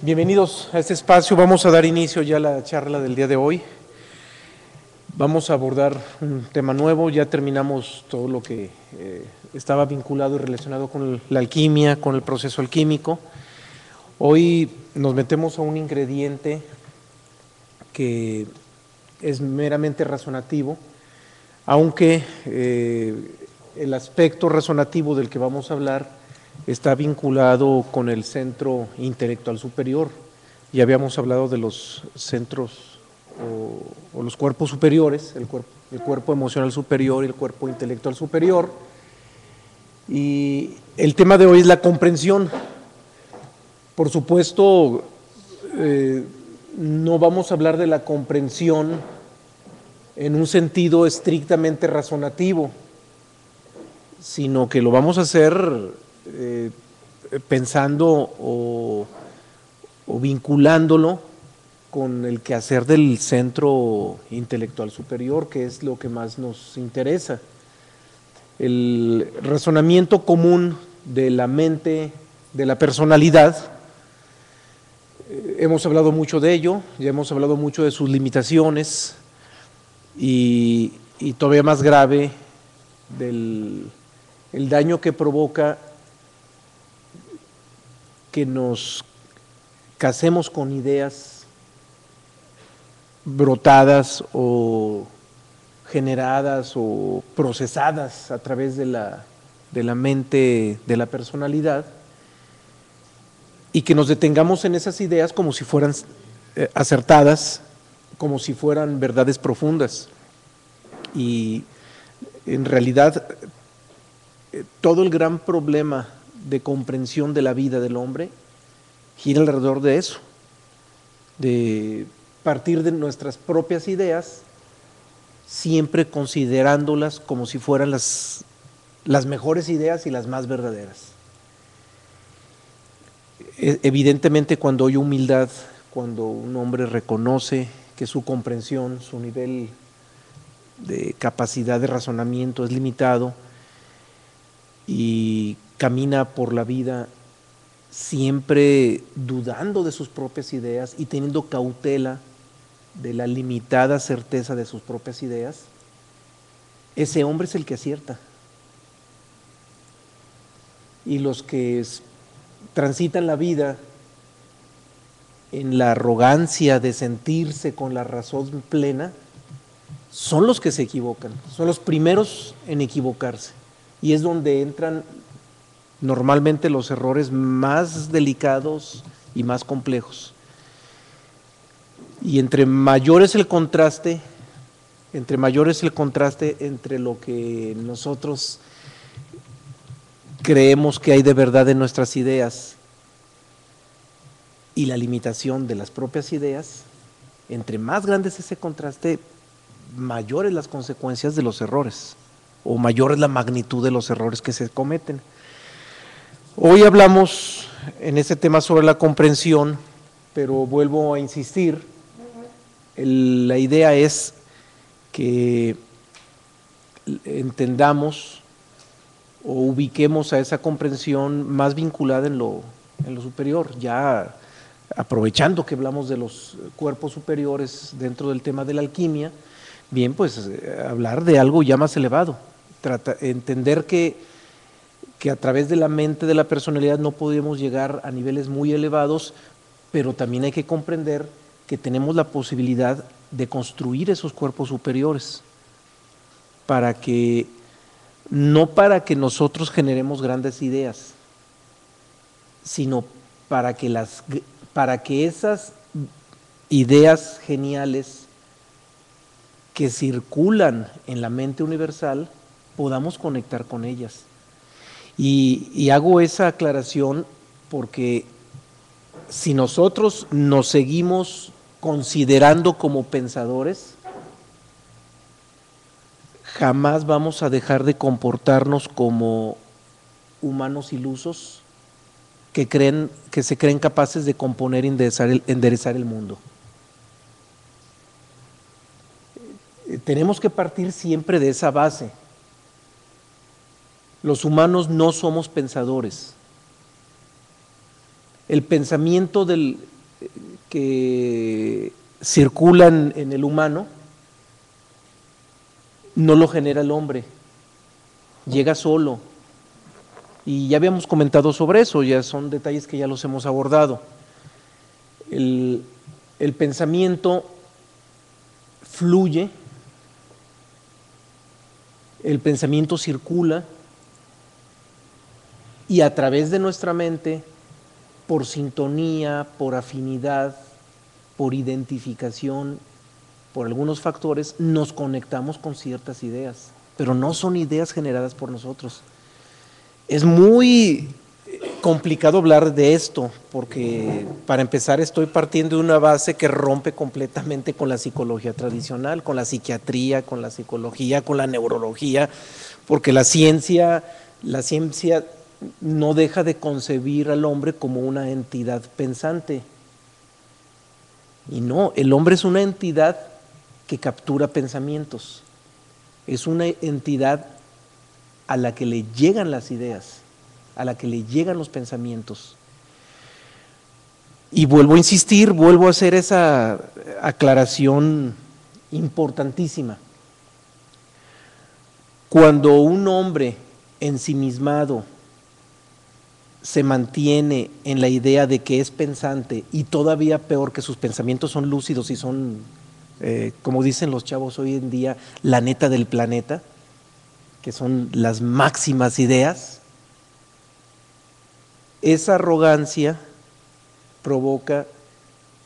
Bienvenidos a este espacio. Vamos a dar inicio ya a la charla del día de hoy. Vamos a abordar un tema nuevo. Ya terminamos todo lo que estaba vinculado y relacionado con la alquimia, con el proceso alquímico. Hoy nos metemos a un ingrediente que es meramente razonativo, aunque el aspecto razonativo del que vamos a hablar está vinculado con el centro intelectual superior. Ya habíamos hablado de los centros o los cuerpos superiores, el cuerpo emocional superior y el cuerpo intelectual superior. Y el tema de hoy es la comprensión. Por supuesto, no vamos a hablar de la comprensión en un sentido estrictamente razonativo, sino que lo vamos a hacer pensando o vinculándolo con el quehacer del centro intelectual superior, que es lo que más nos interesa. El razonamiento común de la mente, de la personalidad, hemos hablado mucho de ello, ya hemos hablado mucho de sus limitaciones y todavía más grave del el daño que provoca que nos casemos con ideas brotadas o generadas o procesadas a través de la mente, de la personalidad, y que nos detengamos en esas ideas como si fueran acertadas, como si fueran verdades profundas. Y en realidad todo el gran problema de comprensión de la vida del hombre gira alrededor de eso, de partir de nuestras propias ideas, siempre considerándolas como si fueran las mejores ideas y las más verdaderas. Evidentemente, cuando hay humildad, cuando un hombre reconoce que su comprensión, su nivel de capacidad de razonamiento es limitado y camina por la vida siempre dudando de sus propias ideas y teniendo cautela de la limitada certeza de sus propias ideas, ese hombre es el que acierta. Y los que transitan la vida en la arrogancia de sentirse con la razón plena, son los que se equivocan, son los primeros en equivocarse. Y es donde entran normalmente los errores más delicados y más complejos. Y entre mayor es el contraste entre lo que nosotros creemos que hay de verdad en nuestras ideas y la limitación de las propias ideas, entre más grande es ese contraste, mayores las consecuencias de los errores, o mayor es la magnitud de los errores que se cometen. Hoy hablamos en este tema sobre la comprensión, pero vuelvo a insistir, la idea es que entendamos o ubiquemos a esa comprensión más vinculada en lo superior, ya aprovechando que hablamos de los cuerpos superiores dentro del tema de la alquimia, bien, pues hablar de algo ya más elevado, entender que a través de la mente, de la personalidad, no podemos llegar a niveles muy elevados, pero también hay que comprender que tenemos la posibilidad de construir esos cuerpos superiores, no para que nosotros generemos grandes ideas, sino para que esas ideas geniales que circulan en la mente universal podamos conectar con ellas. Y hago esa aclaración porque si nosotros nos seguimos considerando como pensadores, jamás vamos a dejar de comportarnos como humanos ilusos que se creen capaces de componer y enderezar el mundo. Tenemos que partir siempre de esa base. Los humanos no somos pensadores. el pensamiento que circula en el humano no lo genera el hombre, llega solo. Y ya habíamos comentado sobre eso, ya son detalles que ya los hemos abordado. El pensamiento fluye, el pensamiento circula y a través de nuestra mente, por sintonía, por afinidad, por identificación, por algunos factores, nos conectamos con ciertas ideas, pero no son ideas generadas por nosotros. Es muy complicado hablar de esto, porque para empezar estoy partiendo de una base que rompe completamente con la psicología tradicional, con la psiquiatría, con la psicología, con la neurología, porque la ciencia no deja de concebir al hombre como una entidad pensante. Y no, el hombre es una entidad que captura pensamientos, es una entidad a la que le llegan las ideas, a la que le llegan los pensamientos. Y vuelvo a insistir, vuelvo a hacer esa aclaración importantísima. Cuando un hombre ensimismado se mantiene en la idea de que es pensante y todavía peor que sus pensamientos son lúcidos y son, como dicen los chavos hoy en día, la neta del planeta, que son las máximas ideas, esa arrogancia provoca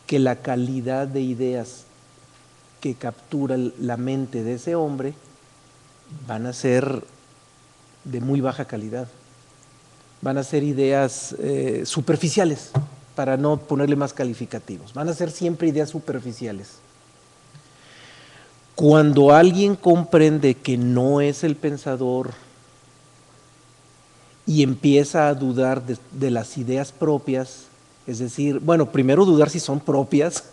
que la calidad de ideas que captura la mente de ese hombre van a ser de muy baja calidad, van a ser ideas superficiales, para no ponerle más calificativos, van a ser siempre ideas superficiales. Cuando alguien comprende que no es el pensador y empieza a dudar de las ideas propias, es decir, bueno, primero dudar si son propias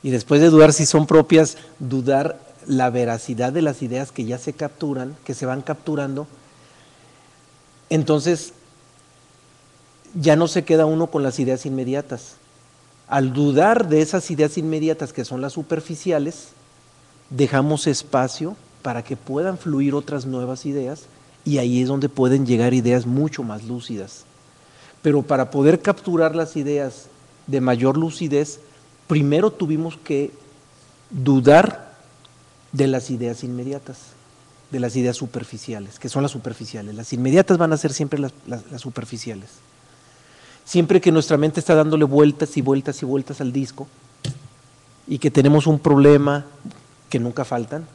y después de dudar si son propias, dudar la veracidad de las ideas que ya se capturan, que se van capturando, entonces ya no se queda uno con las ideas inmediatas. Al dudar de esas ideas inmediatas que son las superficiales, dejamos espacio para que puedan fluir otras nuevas ideas y ahí es donde pueden llegar ideas mucho más lúcidas. Pero para poder capturar las ideas de mayor lucidez, primero tuvimos que dudar de las ideas inmediatas, de las ideas superficiales, que son las superficiales. Las inmediatas van a ser siempre las superficiales. Siempre que nuestra mente está dándole vueltas y vueltas y vueltas al disco y que tenemos un problema, que nunca faltan,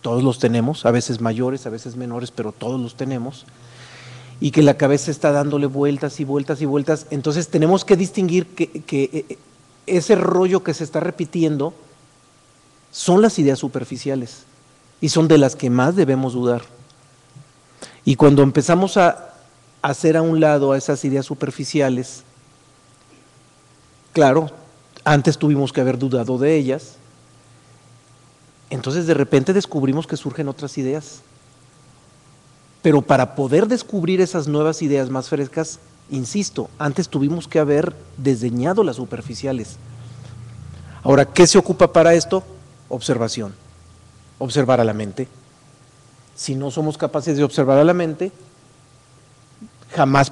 todos los tenemos, a veces mayores, a veces menores, pero todos los tenemos, y que la cabeza está dándole vueltas y vueltas y vueltas, entonces tenemos que distinguir que ese rollo que se está repitiendo son las ideas superficiales y son de las que más debemos dudar. Y cuando empezamos a hacer a un lado a esas ideas superficiales, claro, antes tuvimos que haber dudado de ellas, entonces de repente descubrimos que surgen otras ideas. Pero para poder descubrir esas nuevas ideas más frescas, insisto, antes tuvimos que haber desdeñado las superficiales. Ahora, ¿qué se ocupa para esto? Observación, observar a la mente. Si no somos capaces de observar a la mente, jamás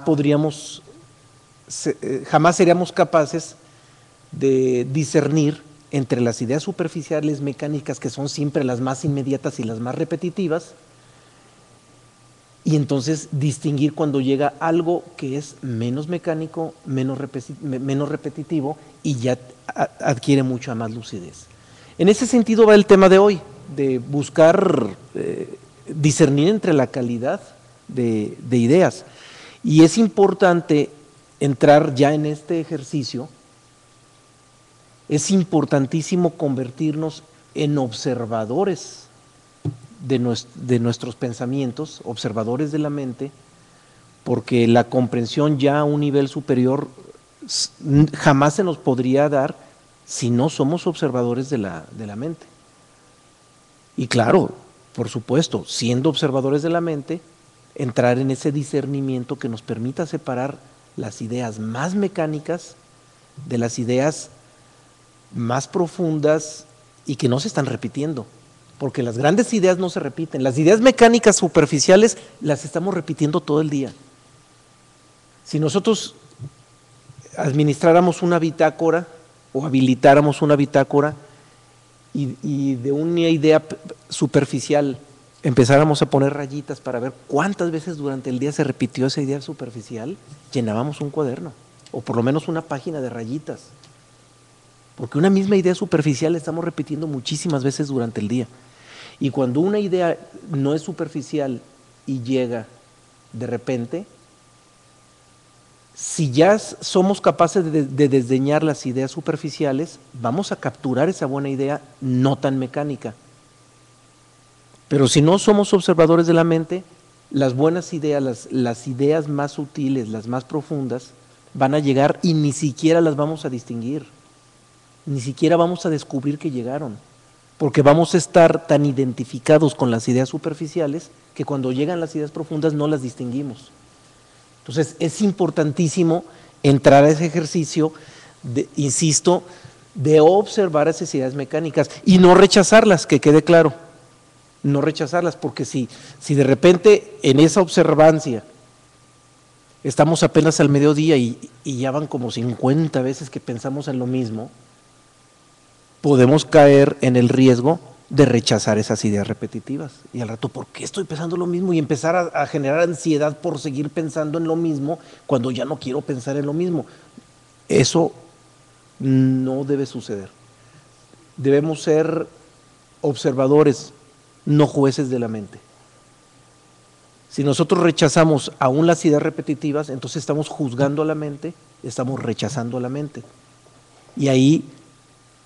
seríamos capaces de discernir entre las ideas superficiales mecánicas, que son siempre las más inmediatas y las más repetitivas, y entonces distinguir cuando llega algo que es menos mecánico, menos repetitivo y ya adquiere mucha más lucidez. En ese sentido va el tema de hoy, de buscar discernir entre la calidad de ideas. Y es importante entrar ya en este ejercicio, es importantísimo convertirnos en observadores de nuestros pensamientos, observadores de la mente, porque la comprensión ya a un nivel superior jamás se nos podría dar si no somos observadores de la mente. Y claro, por supuesto, siendo observadores de la mente, entrar en ese discernimiento que nos permita separar las ideas más mecánicas de las ideas más profundas y que no se están repitiendo, porque las grandes ideas no se repiten, las ideas mecánicas superficiales las estamos repitiendo todo el día. Si nosotros administráramos una bitácora o habilitáramos una bitácora y de una idea superficial empezáramos a poner rayitas para ver cuántas veces durante el día se repitió esa idea superficial, llenábamos un cuaderno o por lo menos una página de rayitas, porque una misma idea superficial la estamos repitiendo muchísimas veces durante el día. Y cuando una idea no es superficial y llega de repente, si ya somos capaces de desdeñar las ideas superficiales, vamos a capturar esa buena idea no tan mecánica. Pero si no somos observadores de la mente, las buenas ideas, las ideas más sutiles, las más profundas, van a llegar y ni siquiera las vamos a distinguir, ni siquiera vamos a descubrir que llegaron, porque vamos a estar tan identificados con las ideas superficiales que cuando llegan las ideas profundas no las distinguimos. Entonces es importantísimo entrar a ese ejercicio, insisto, de observar esas ideas mecánicas y no rechazarlas, que quede claro, no rechazarlas, porque si de repente en esa observancia estamos apenas al mediodía y ya van como 50 veces que pensamos en lo mismo, podemos caer en el riesgo de rechazar esas ideas repetitivas. Y al rato, ¿por qué estoy pensando lo mismo? Y empezar a generar ansiedad por seguir pensando en lo mismo cuando ya no quiero pensar en lo mismo. Eso no debe suceder. Debemos ser observadores, no jueces de la mente. Si nosotros rechazamos aún las ideas repetitivas, entonces estamos juzgando a la mente, estamos rechazando a la mente. Y ahí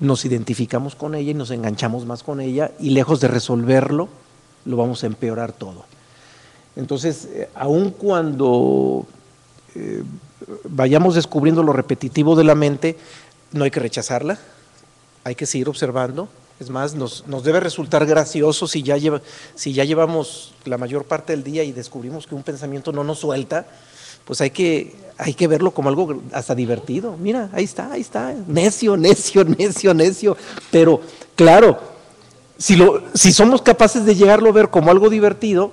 nos identificamos con ella y nos enganchamos más con ella y lejos de resolverlo, lo vamos a empeorar todo. Entonces, aun cuando vayamos descubriendo lo repetitivo de la mente, no hay que rechazarla, hay que seguir observando. Es más, nos debe resultar gracioso si ya llevamos la mayor parte del día y descubrimos que un pensamiento no nos suelta, pues hay que verlo como algo hasta divertido. Mira, ahí está, necio. Pero claro, si somos capaces de llegarlo a ver como algo divertido,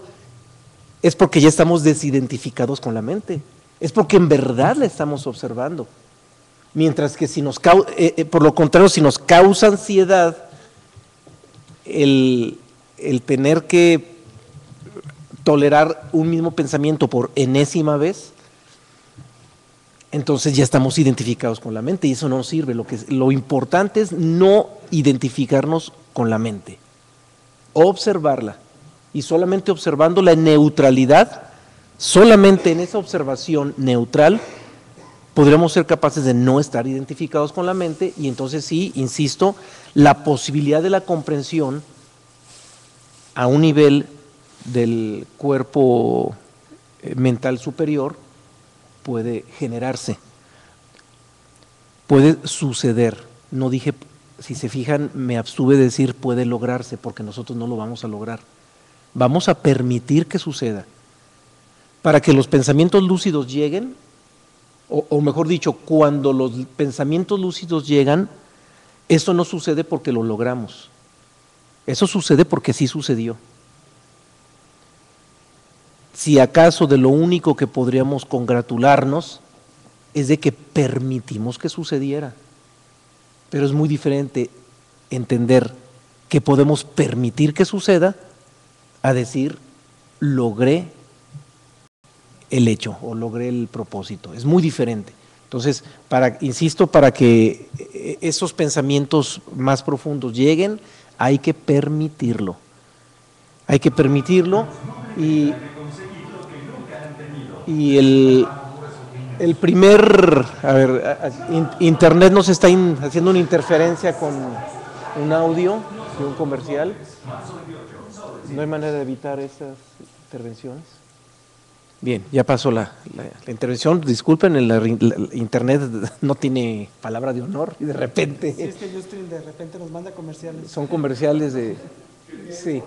es porque ya estamos desidentificados con la mente, es porque en verdad la estamos observando. Mientras que por lo contrario, si nos causa ansiedad el tener que tolerar un mismo pensamiento por enésima vez, entonces ya estamos identificados con la mente y eso no nos sirve. Lo importante es no identificarnos con la mente, observarla y solamente observándola en neutralidad, solamente en esa observación neutral podremos ser capaces de no estar identificados con la mente y entonces sí, insisto, la posibilidad de la comprensión a un nivel del cuerpo mental superior puede generarse, puede suceder. No dije, si se fijan, me abstuve de decir puede lograrse, porque nosotros no lo vamos a lograr. Vamos a permitir que suceda. Para que los pensamientos lúcidos lleguen, o mejor dicho, cuando los pensamientos lúcidos llegan, eso no sucede porque lo logramos. Eso sucede porque sí sucedió. Si acaso de lo único que podríamos congratularnos es de que permitimos que sucediera. Pero es muy diferente entender que podemos permitir que suceda a decir logré el hecho o logré el propósito. Es muy diferente. Entonces, insisto, para que esos pensamientos más profundos lleguen, hay que permitirlo. Hay que permitirlo y el primer, Internet nos está haciendo una interferencia con un audio de un comercial. ¿No hay manera de evitar esas intervenciones? Bien, ya pasó la intervención. Disculpen, el Internet no tiene palabra de honor y de repente… Sí, es que Justin de repente nos manda comerciales. Son comerciales de… Sí.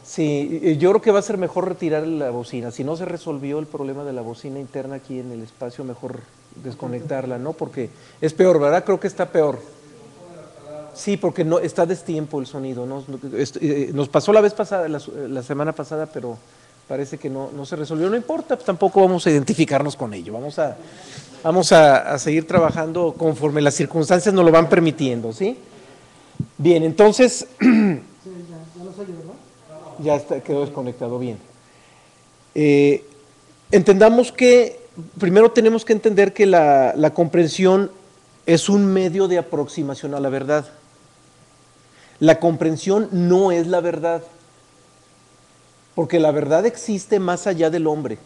Sí, yo creo que va a ser mejor retirar la bocina. Si no se resolvió el problema de la bocina interna aquí en el espacio, mejor desconectarla, ¿no? Porque es peor, ¿verdad? Creo que está peor. Sí, porque no está a destiempo el sonido, ¿no? Nos pasó la vez pasada, la semana pasada, pero parece que no se resolvió. No importa, pues tampoco vamos a identificarnos con ello. Vamos a seguir trabajando conforme las circunstancias nos lo van permitiendo, ¿sí? Bien, entonces Sí, ya no se oye, ¿verdad? ya está, quedó desconectado bien. Entendamos que primero tenemos que entender que la comprensión es un medio de aproximación a la verdad. La comprensión no es la verdad, porque la verdad existe más allá del hombre.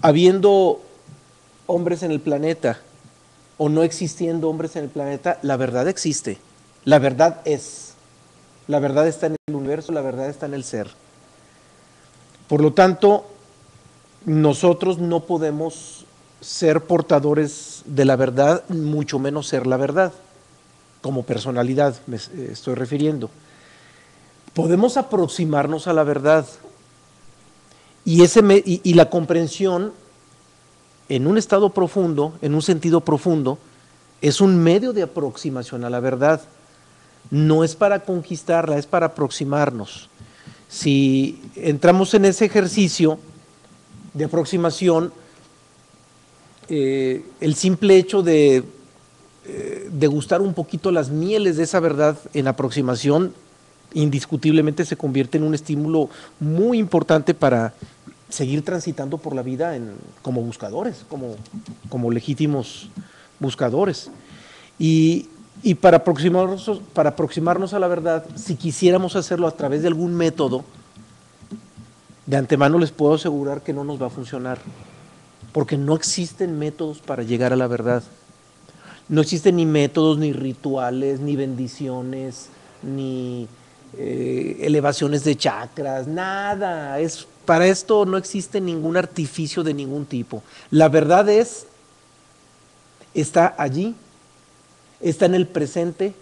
Habiendo hombres en el planeta o no existiendo hombres en el planeta, la verdad existe. La verdad es. La verdad está en el universo, la verdad está en el ser. Por lo tanto, nosotros no podemos ser portadores de la verdad, mucho menos ser la verdad, como personalidad me estoy refiriendo. Podemos aproximarnos a la verdad y la comprensión en un estado profundo, en un sentido profundo, es un medio de aproximación a la verdad. No es para conquistarla, es para aproximarnos. Si entramos en ese ejercicio de aproximación, el simple hecho de degustar un poquito las mieles de esa verdad en aproximación, indiscutiblemente se convierte en un estímulo muy importante para seguir transitando por la vida como buscadores, como legítimos buscadores. Y para aproximarnos a la verdad, si quisiéramos hacerlo a través de algún método, de antemano les puedo asegurar que no nos va a funcionar, porque no existen métodos para llegar a la verdad. No existen ni métodos, ni rituales, ni bendiciones, ni elevaciones de chakras, nada. Para esto no existe ningún artificio de ningún tipo. La verdad está allí, está en el presente,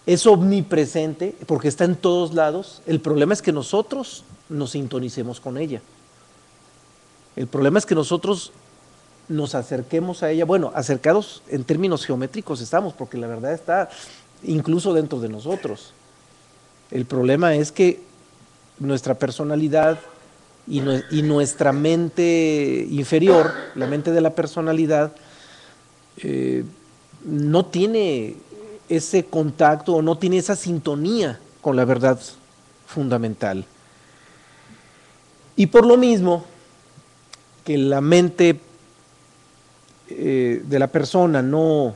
es omnipresente, porque está en todos lados. El problema es que nosotros nos sintonicemos con ella. El problema es que nosotros nos acerquemos a ella, bueno, acercados en términos geométricos estamos, porque la verdad está incluso dentro de nosotros. El problema es que nuestra personalidad y nuestra mente inferior, la mente de la personalidad, no tiene ese contacto o no tiene esa sintonía con la verdad fundamental. Y por lo mismo que la mente de la persona no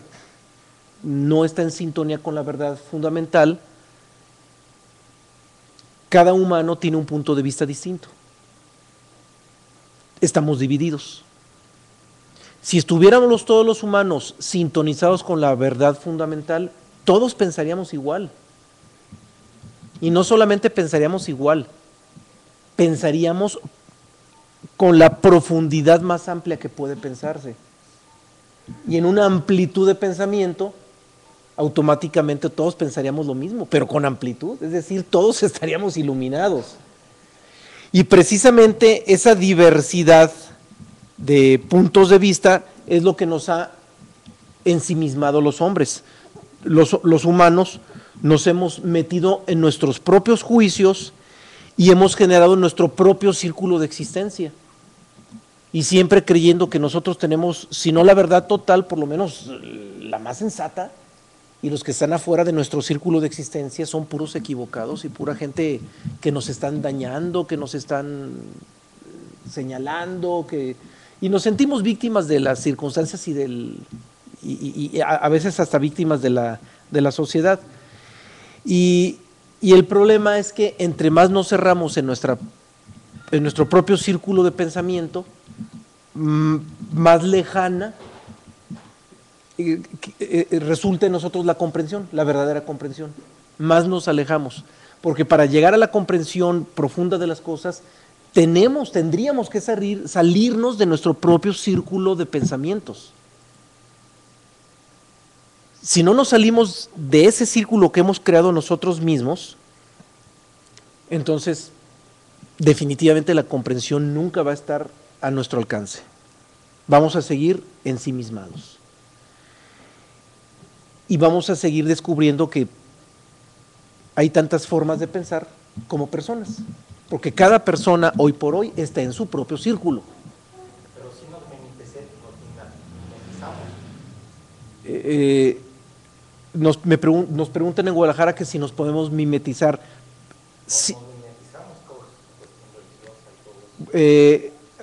está en sintonía con la verdad fundamental, cada humano tiene un punto de vista distinto. Estamos divididos. Si estuviéramos todos los humanos sintonizados con la verdad fundamental, todos pensaríamos igual. Y no solamente pensaríamos igual, pensaríamos con la profundidad más amplia que puede pensarse. Y en una amplitud de pensamiento, automáticamente todos pensaríamos lo mismo, pero con amplitud, es decir, todos estaríamos iluminados. Y precisamente esa diversidad de puntos de vista es lo que nos ha ensimismado los hombres. Los humanos nos hemos metido en nuestros propios juicios y hemos generado nuestro propio círculo de existencia. Y siempre creyendo que nosotros tenemos, si no la verdad total, por lo menos la más sensata, y los que están afuera de nuestro círculo de existencia son puros equivocados y pura gente que nos están dañando, que nos están señalando, y nos sentimos víctimas de las circunstancias y a veces hasta víctimas de la sociedad. Y el problema es que entre más nos cerramos en nuestro propio círculo de pensamiento, más lejana resulta en nosotros la comprensión, la verdadera comprensión. Más nos alejamos, porque para llegar a la comprensión profunda de las cosas, tendríamos que salirnos de nuestro propio círculo de pensamientos. Si no nos salimos de ese círculo que hemos creado nosotros mismos, entonces definitivamente la comprensión nunca va a estar a nuestro alcance. Vamos a seguir ensimismados. Y vamos a seguir descubriendo que hay tantas formas de pensar como personas, porque cada persona hoy por hoy está en su propio círculo. Pero si nos mimetizamos. Nos preguntan en Guadalajara que si nos podemos mimetizar. Sí.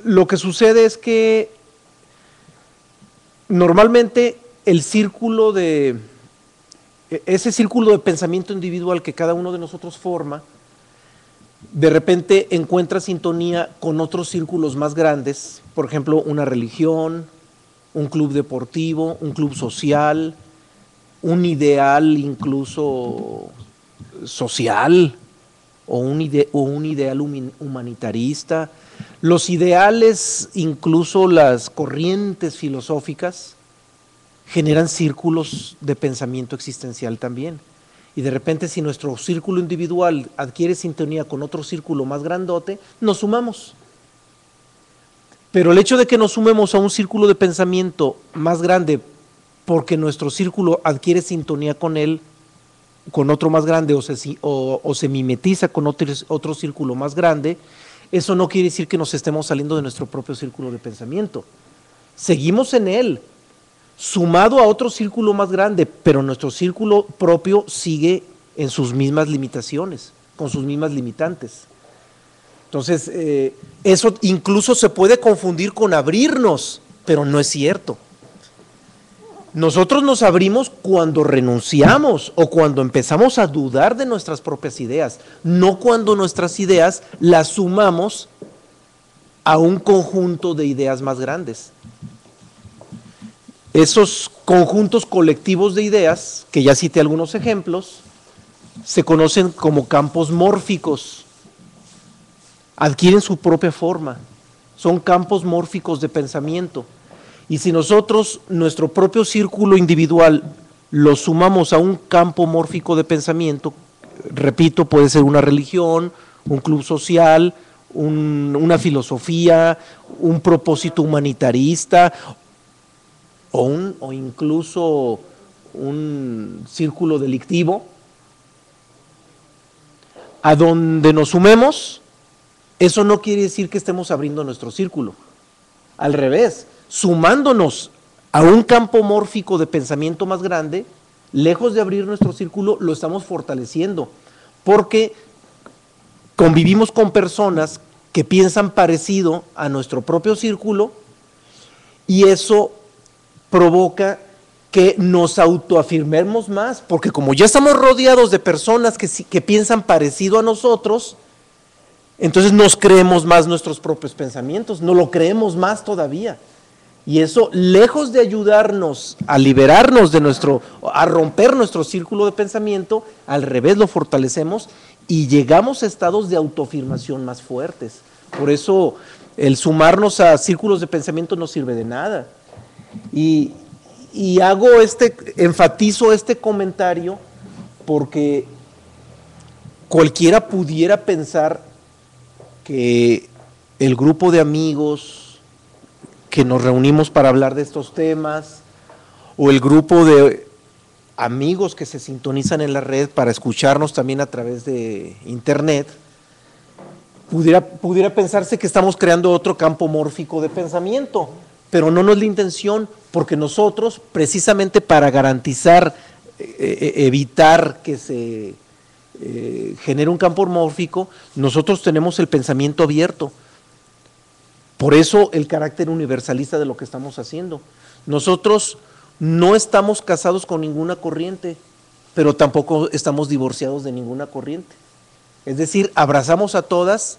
Lo que sucede es que normalmente ese círculo de pensamiento individual que cada uno de nosotros forma, de repente encuentra sintonía con otros círculos más grandes, por ejemplo, una religión, un club deportivo, un club social, un ideal incluso social o un ideal humanitarista. Los ideales, incluso las corrientes filosóficas, generan círculos de pensamiento existencial también. Y de repente, si nuestro círculo individual adquiere sintonía con otro círculo más grandote, nos sumamos. Pero el hecho de que nos sumemos a un círculo de pensamiento más grande porque nuestro círculo adquiere sintonía con él, con otro más grande, o se mimetiza con otro círculo más grande, eso no quiere decir que nos estemos saliendo de nuestro propio círculo de pensamiento. Seguimos en él, sumado a otro círculo más grande, pero nuestro círculo propio sigue en sus mismas limitaciones, con sus mismas limitantes. Entonces, eso incluso se puede confundir con abrirnos, pero no es cierto. Nosotros nos abrimos cuando renunciamos o cuando empezamos a dudar de nuestras propias ideas, no cuando nuestras ideas las sumamos a un conjunto de ideas más grandes. Esos conjuntos colectivos de ideas, que ya cité algunos ejemplos, se conocen como campos mórficos. Adquieren su propia forma, son campos mórficos de pensamiento. Y si nosotros, nuestro propio círculo individual, lo sumamos a un campo mórfico de pensamiento, repito, puede ser una religión, un club social, una filosofía, un propósito humanitarista, o incluso un círculo delictivo, a donde nos sumemos, eso no quiere decir que estemos abriendo nuestro círculo. Al revés, sumándonos a un campo mórfico de pensamiento más grande, lejos de abrir nuestro círculo, lo estamos fortaleciendo, porque convivimos con personas que piensan parecido a nuestro propio círculo, y eso provoca que nos autoafirmemos más, porque como ya estamos rodeados de personas que piensan parecido a nosotros, entonces nos creemos más nuestros propios pensamientos, nos lo creemos más todavía. Y eso, lejos de ayudarnos a liberarnos a romper nuestro círculo de pensamiento, al revés lo fortalecemos y llegamos a estados de autoafirmación más fuertes. Por eso el sumarnos a círculos de pensamiento no sirve de nada. Y enfatizo este comentario porque cualquiera pudiera pensar que el grupo de amigos que nos reunimos para hablar de estos temas, o el grupo de amigos que se sintonizan en la red para escucharnos también a través de internet, pudiera pensarse que estamos creando otro campo mórfico de pensamiento, pero no es la intención, porque nosotros, precisamente para garantizar, evitar que se genere un campo mórfico, nosotros tenemos el pensamiento abierto. Por eso el carácter universalista de lo que estamos haciendo. Nosotros no estamos casados con ninguna corriente, pero tampoco estamos divorciados de ninguna corriente. Es decir, abrazamos a todas,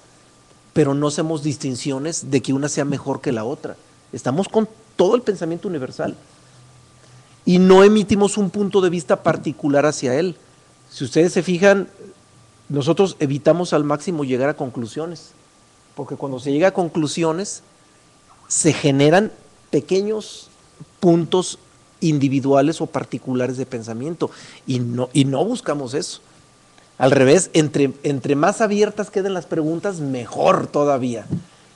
pero no hacemos distinciones de que una sea mejor que la otra. Estamos con todo el pensamiento universal y no emitimos un punto de vista particular hacia él. Si ustedes se fijan, nosotros evitamos al máximo llegar a conclusiones, porque cuando se llega a conclusiones se generan pequeños puntos individuales o particulares de pensamiento, y no buscamos eso. Al revés, entre más abiertas queden las preguntas, mejor todavía.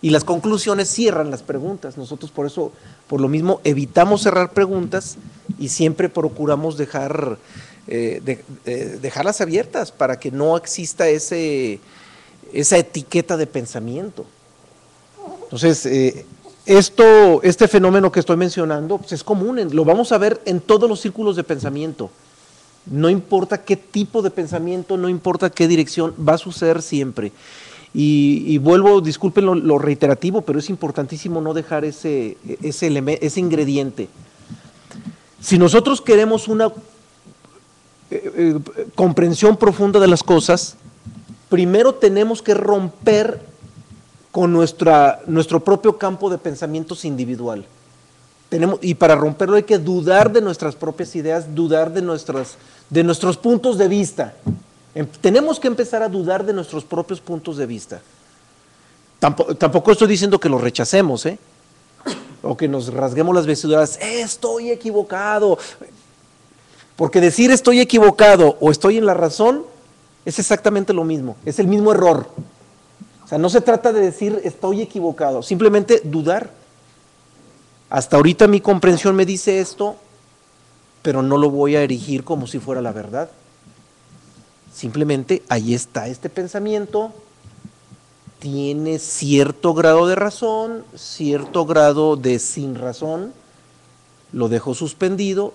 Y las conclusiones cierran las preguntas. Nosotros por eso, por lo mismo, evitamos cerrar preguntas y siempre procuramos dejarlas abiertas para que no exista esa etiqueta de pensamiento. Entonces, este fenómeno que estoy mencionando pues es común, lo vamos a ver en todos los círculos de pensamiento. No importa qué tipo de pensamiento, no importa qué dirección, va a suceder siempre. Y vuelvo, disculpen lo reiterativo, pero es importantísimo no dejar ese ingrediente. Si nosotros queremos una comprensión profunda de las cosas, primero tenemos que romper con nuestro propio campo de pensamientos individual. Y para romperlo hay que dudar de nuestras propias ideas, dudar de nuestros puntos de vista. Tenemos que empezar a dudar de nuestros propios puntos de vista. Tampoco estoy diciendo que los rechacemos, o que nos rasguemos las vestiduras, estoy equivocado. Porque decir estoy equivocado o estoy en la razón es exactamente lo mismo, es el mismo error. O sea, no se trata de decir estoy equivocado, simplemente dudar. Hasta ahorita mi comprensión me dice esto, pero no lo voy a erigir como si fuera la verdad. Simplemente ahí está este pensamiento, tiene cierto grado de razón, cierto grado de sin razón, lo dejo suspendido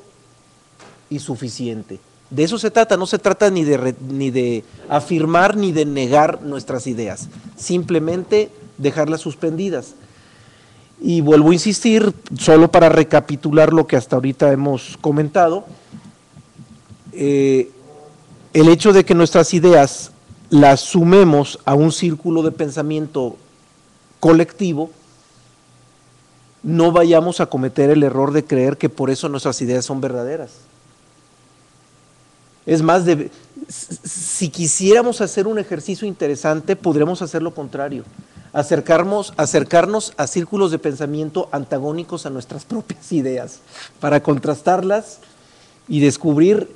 y suficiente. De eso se trata, no se trata ni de afirmar ni de negar nuestras ideas, simplemente dejarlas suspendidas. Y vuelvo a insistir, solo para recapitular lo que hasta ahorita hemos comentado, el hecho de que nuestras ideas las sumemos a un círculo de pensamiento colectivo, no vayamos a cometer el error de creer que por eso nuestras ideas son verdaderas. Es más, si quisiéramos hacer un ejercicio interesante, podríamos hacer lo contrario, acercarnos a círculos de pensamiento antagónicos a nuestras propias ideas, para contrastarlas y descubrir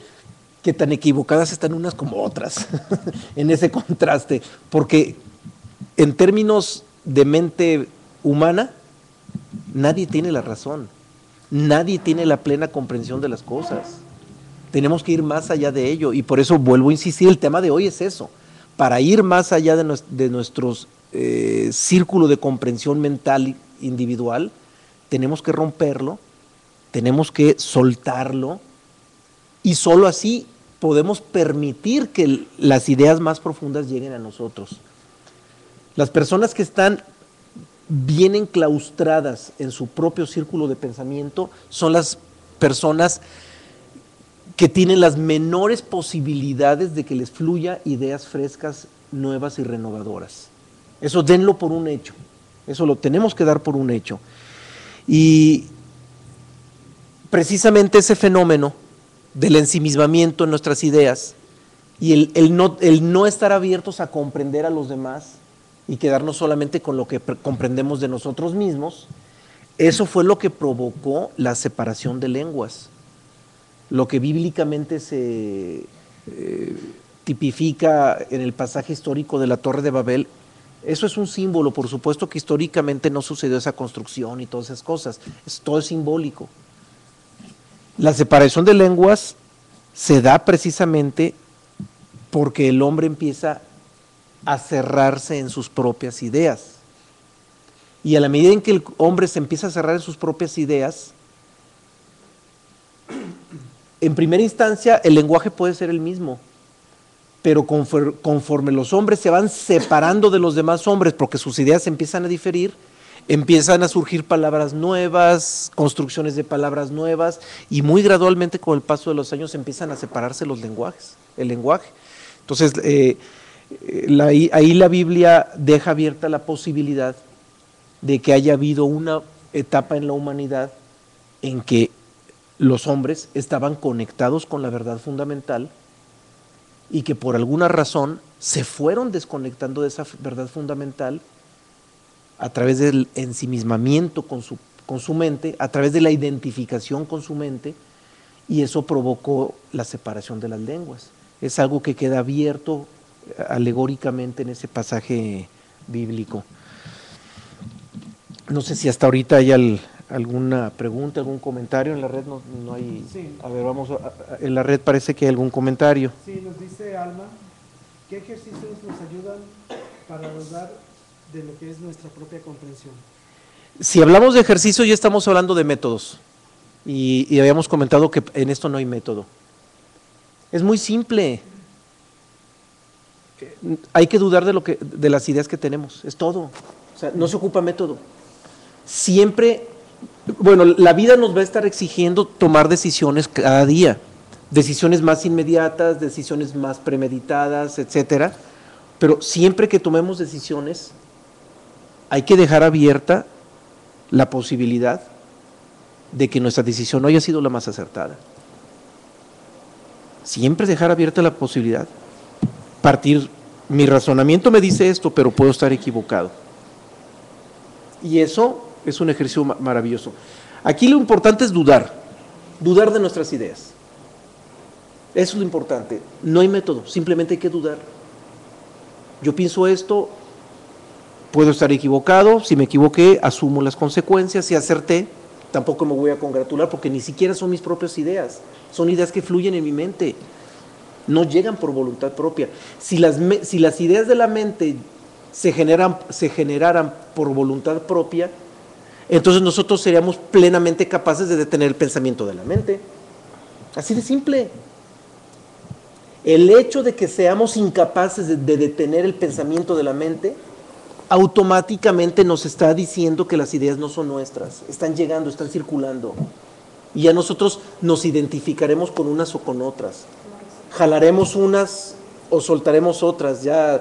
que tan equivocadas están unas como otras en ese contraste, porque en términos de mente humana, nadie tiene la razón, nadie tiene la plena comprensión de las cosas. Tenemos que ir más allá de ello, y por eso vuelvo a insistir, el tema de hoy es eso, para ir más allá de nuestros círculo de comprensión mental individual, tenemos que romperlo, tenemos que soltarlo, y solo así podemos permitir que las ideas más profundas lleguen a nosotros. Las personas que están bien enclaustradas en su propio círculo de pensamiento son las personas que tienen las menores posibilidades de que les fluya ideas frescas, nuevas y renovadoras. Eso denlo por un hecho, eso lo tenemos que dar por un hecho. Y precisamente ese fenómeno del ensimismamiento en nuestras ideas y el no estar abiertos a comprender a los demás y quedarnos solamente con lo que comprendemos de nosotros mismos, eso fue lo que provocó la separación de lenguas. Lo que bíblicamente se tipifica en el pasaje histórico de la Torre de Babel, eso es un símbolo, por supuesto que históricamente no sucedió esa construcción y todas esas cosas, todo es simbólico. La separación de lenguas se da precisamente porque el hombre empieza a cerrarse en sus propias ideas. Y a la medida en que el hombre se empieza a cerrar en sus propias ideas, en primera instancia el lenguaje puede ser el mismo, pero conforme los hombres se van separando de los demás hombres porque sus ideas empiezan a diferir, empiezan a surgir palabras nuevas, construcciones de palabras nuevas, y muy gradualmente con el paso de los años empiezan a separarse los lenguajes, el lenguaje. Entonces, ahí la Biblia deja abierta la posibilidad de que haya habido una etapa en la humanidad en que los hombres estaban conectados con la verdad fundamental y que por alguna razón se fueron desconectando de esa verdad fundamental a través del ensimismamiento con con su mente, a través de la identificación con su mente, y eso provocó la separación de las lenguas. Es algo que queda abierto alegóricamente en ese pasaje bíblico. No sé si hasta ahorita hay alguna pregunta, algún comentario. En la red no hay. Sí. A ver, en la red parece que hay algún comentario. Sí, nos dice Alma, ¿qué ejercicios nos ayudan para dudar de lo que es nuestra propia comprensión? Si hablamos de ejercicio, ya estamos hablando de métodos. Y habíamos comentado que en esto no hay método. Es muy simple. Hay que dudar de las ideas que tenemos. Es todo. O sea, no se ocupa método. Siempre, bueno, la vida nos va a estar exigiendo tomar decisiones cada día. Decisiones más inmediatas, decisiones más premeditadas, etcétera. Pero siempre que tomemos decisiones, hay que dejar abierta la posibilidad de que nuestra decisión no haya sido la más acertada. Siempre dejar abierta la posibilidad. Mi razonamiento me dice esto, pero puedo estar equivocado. Y eso es un ejercicio maravilloso. Aquí lo importante es dudar de nuestras ideas. Eso es lo importante. No hay método, simplemente hay que dudar. Yo pienso esto, puedo estar equivocado, si me equivoqué, asumo las consecuencias, si acerté, tampoco me voy a congratular porque ni siquiera son mis propias ideas, son ideas que fluyen en mi mente, no llegan por voluntad propia. Si las ideas de la mente se generaran por voluntad propia, entonces nosotros seríamos plenamente capaces de detener el pensamiento de la mente. Así de simple. El hecho de que seamos incapaces de detener el pensamiento de la mente, automáticamente nos está diciendo que las ideas no son nuestras, están llegando, están circulando. Y ya nosotros nos identificaremos con unas o con otras. Jalaremos unas o soltaremos otras, ya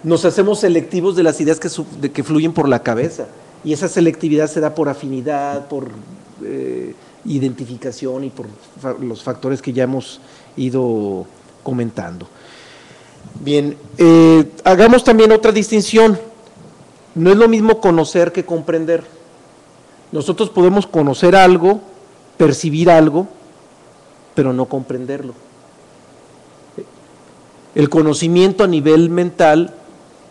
nos hacemos selectivos de las ideas que fluyen por la cabeza. Y esa selectividad se da por afinidad, por identificación y por los factores que ya hemos ido comentando. Bien, hagamos también otra distinción. No es lo mismo conocer que comprender. Nosotros podemos conocer algo, percibir algo, pero no comprenderlo. El conocimiento a nivel mental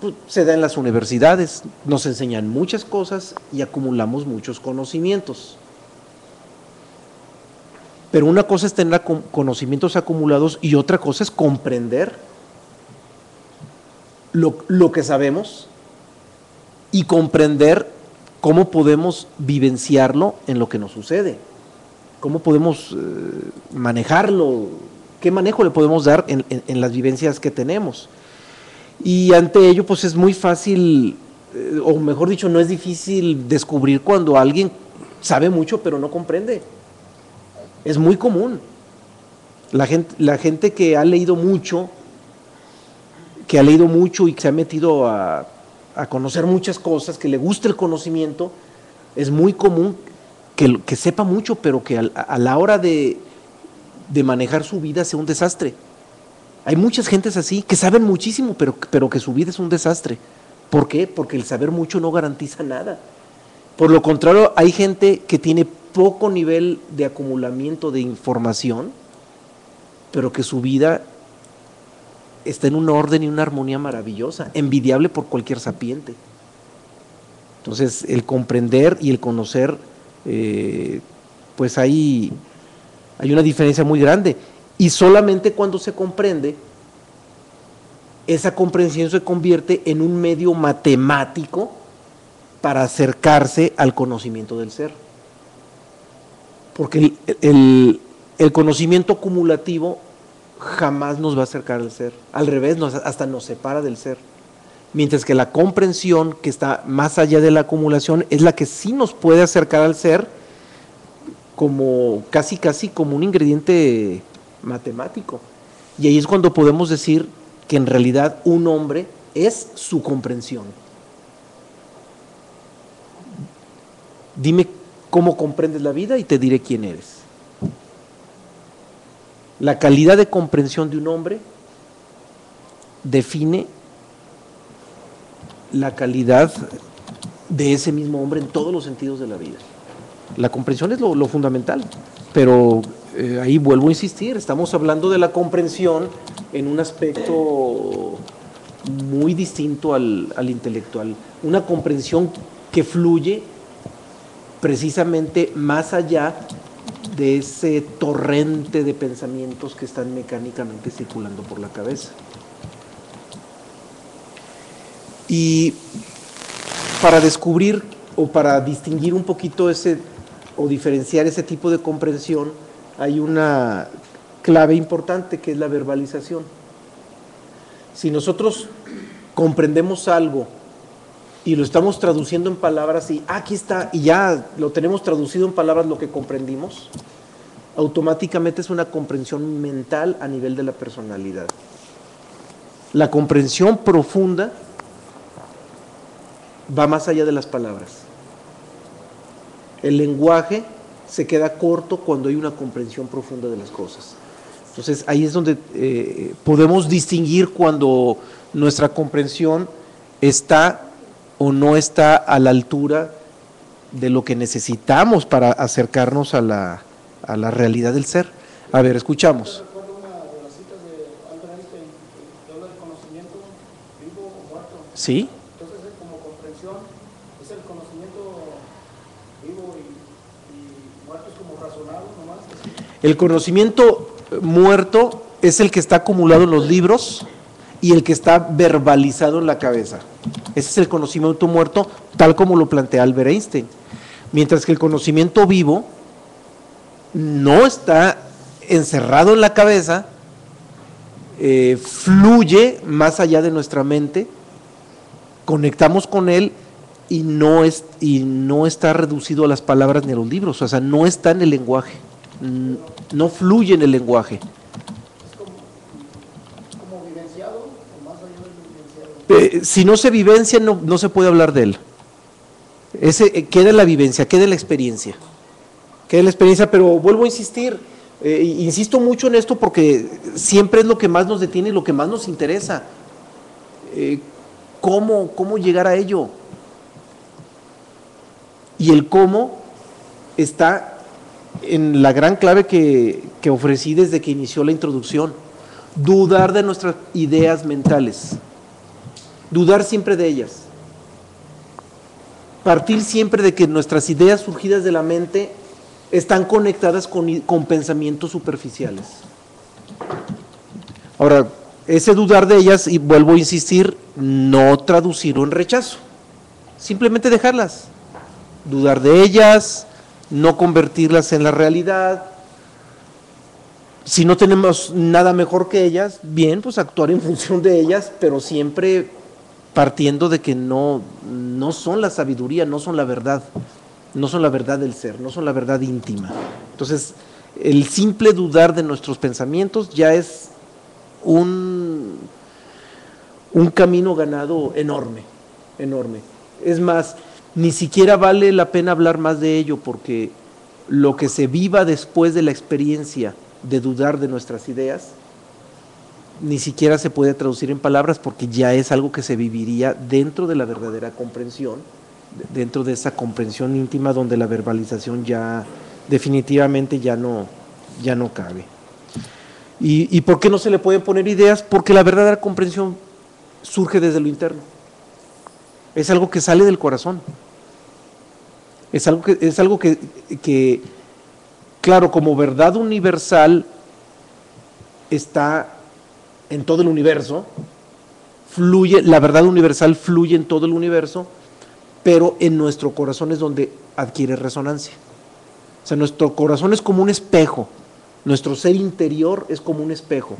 pues, se da en las universidades, nos enseñan muchas cosas y acumulamos muchos conocimientos. Pero una cosa es tener conocimientos acumulados y otra cosa es comprender lo que sabemos y comprender cómo podemos vivenciarlo en lo que nos sucede, cómo podemos manejarlo, qué manejo le podemos dar en las vivencias que tenemos. Y ante ello, pues es muy fácil, o mejor dicho, no es difícil descubrir cuando alguien sabe mucho pero no comprende. Es muy común. La gente que ha leído mucho y que se ha metido a conocer muchas cosas, que le gusta el conocimiento, es muy común que sepa mucho, pero que a la hora de manejar su vida sea un desastre. Hay muchas gentes así, que saben muchísimo, pero que su vida es un desastre. ¿Por qué? Porque el saber mucho no garantiza nada. Por lo contrario, hay gente que tiene poco nivel de acumulamiento de información, pero que su vida está en un orden y una armonía maravillosa, envidiable por cualquier sapiente. Entonces, el comprender y el conocer, pues hay una diferencia muy grande. Y solamente cuando se comprende, esa comprensión se convierte en un medio matemático para acercarse al conocimiento del ser. Porque el conocimiento acumulativo jamás nos va a acercar al ser. Al revés, hasta nos separa del ser. Mientras que la comprensión, que está más allá de la acumulación, es la que sí nos puede acercar al ser como casi como un ingrediente matemático. Y ahí es cuando podemos decir que en realidad un hombre es su comprensión. Dime cómo comprendes la vida y te diré quién eres. La calidad de comprensión de un hombre define la calidad de ese mismo hombre en todos los sentidos de la vida. La comprensión es lo fundamental, pero ahí vuelvo a insistir, estamos hablando de la comprensión en un aspecto muy distinto al intelectual, una comprensión que fluye precisamente más allá de ese torrente de pensamientos que están mecánicamente circulando por la cabeza. Y para descubrir o para distinguir un poquito o diferenciar ese tipo de comprensión, hay una clave importante que es la verbalización. Si nosotros comprendemos algo y lo estamos traduciendo en palabras y aquí está, y ya lo tenemos traducido en palabras lo que comprendimos, automáticamente es una comprensión mental a nivel de la personalidad. La comprensión profunda va más allá de las palabras. El lenguaje se queda corto cuando hay una comprensión profunda de las cosas. Entonces ahí es donde podemos distinguir cuando nuestra comprensión está o no está a la altura de lo que necesitamos para acercarnos a la realidad del ser. A ver, escuchamos. Yo recuerdo una de las citas de Albert Einstein que habla del conocimiento vivo o muerto. ¿Sí? Entonces, como comprensión, es el conocimiento vivo y muerto es como razonado nomás. El conocimiento muerto es el que está acumulado en los libros y el que está verbalizado en la cabeza. Ese es el conocimiento muerto, tal como lo plantea Albert Einstein. Mientras que el conocimiento vivo no está encerrado en la cabeza, fluye más allá de nuestra mente, conectamos con él y no está reducido a las palabras ni a los libros, o sea, no está en el lenguaje, no fluye en el lenguaje. Es como vivenciado o más allá del vivenciado. Si no se vivencia, no se puede hablar de él. Queda la vivencia, queda la experiencia. Pero vuelvo a insistir, insisto mucho en esto porque siempre es lo que más nos detiene y lo que más nos interesa. ¿Cómo llegar a ello? Y el cómo está en la gran clave que ofrecí desde que inició la introducción. Dudar de nuestras ideas mentales. Dudar siempre de ellas. Partir siempre de que nuestras ideas surgidas de la mente están conectadas con pensamientos superficiales. Ahora, ese dudar de ellas, y vuelvo a insistir, no traducirlo en rechazo. Simplemente dejarlas. Dudar de ellas, no convertirlas en la realidad. Si no tenemos nada mejor que ellas, bien, pues actuar en función de ellas, pero siempre partiendo de que no son la sabiduría, no son la verdad, no son la verdad del ser, no son la verdad íntima. Entonces, el simple dudar de nuestros pensamientos ya es un camino ganado enorme, enorme. Es más, ni siquiera vale la pena hablar más de ello, porque lo que se viva después de la experiencia de dudar de nuestras ideas, ni siquiera se puede traducir en palabras, porque ya es algo que se viviría dentro de la verdadera comprensión, dentro de esa comprensión íntima donde la verbalización ya definitivamente ya no cabe. ¿Y por qué no se le pueden poner ideas? Porque la verdadera comprensión surge desde lo interno. Es algo que sale del corazón. Es algo que claro, como verdad universal está en todo el universo, la verdad universal fluye en todo el universo, pero en nuestro corazón es donde adquiere resonancia. O sea, nuestro corazón es como un espejo, nuestro ser interior es como un espejo.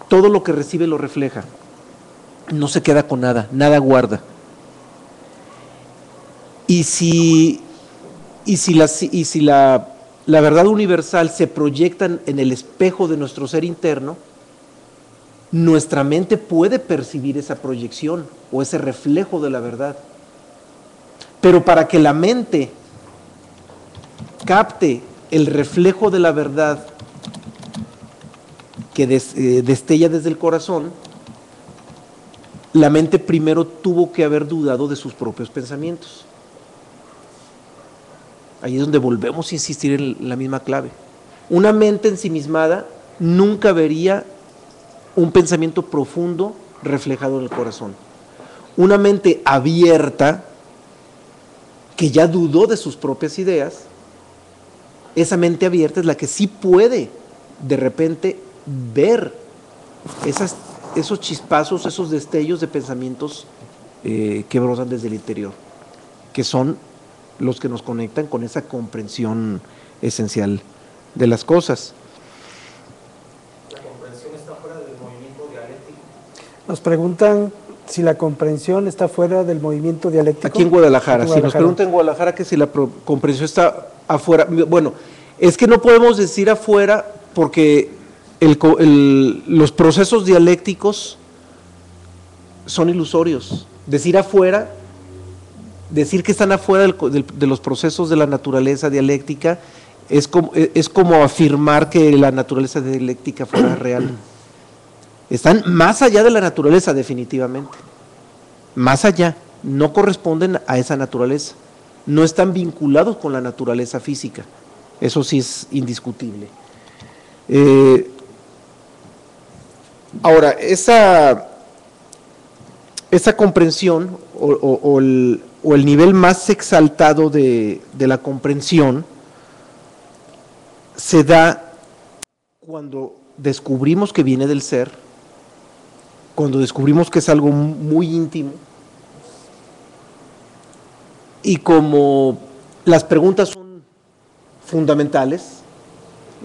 Todo lo que recibe lo refleja, no se queda con nada, nada guarda. Y si la verdad universal se proyecta en el espejo de nuestro ser interno, nuestra mente puede percibir esa proyección o ese reflejo de la verdad. Pero para que la mente capte el reflejo de la verdad que destella desde el corazón, la mente primero tuvo que haber dudado de sus propios pensamientos. Ahí es donde volvemos a insistir en la misma clave. Una mente ensimismada nunca vería un pensamiento profundo reflejado en el corazón. Una mente abierta, que ya dudó de sus propias ideas, esa mente abierta es la que sí puede de repente ver esos chispazos, esos destellos de pensamientos que brotan desde el interior, que son los que nos conectan con esa comprensión esencial de las cosas. ¿La comprensión está fuera del movimiento dialéctico? Nos preguntan si la comprensión está fuera del movimiento dialéctico. Aquí en Guadalajara, si nos preguntan en Guadalajara que si la comprensión está afuera, bueno, es que no podemos decir afuera porque los procesos dialécticos son ilusorios. Decir afuera, decir que están afuera de los procesos de la naturaleza dialéctica es como afirmar que la naturaleza dialéctica fuera real. Están más allá de la naturaleza, definitivamente. Más allá, no corresponden a esa naturaleza. No están vinculados con la naturaleza física. Eso sí es indiscutible. Ahora, esa comprensión o el nivel más exaltado de la comprensión se da cuando descubrimos que viene del ser, cuando descubrimos que es algo muy íntimo, y como las preguntas son fundamentales,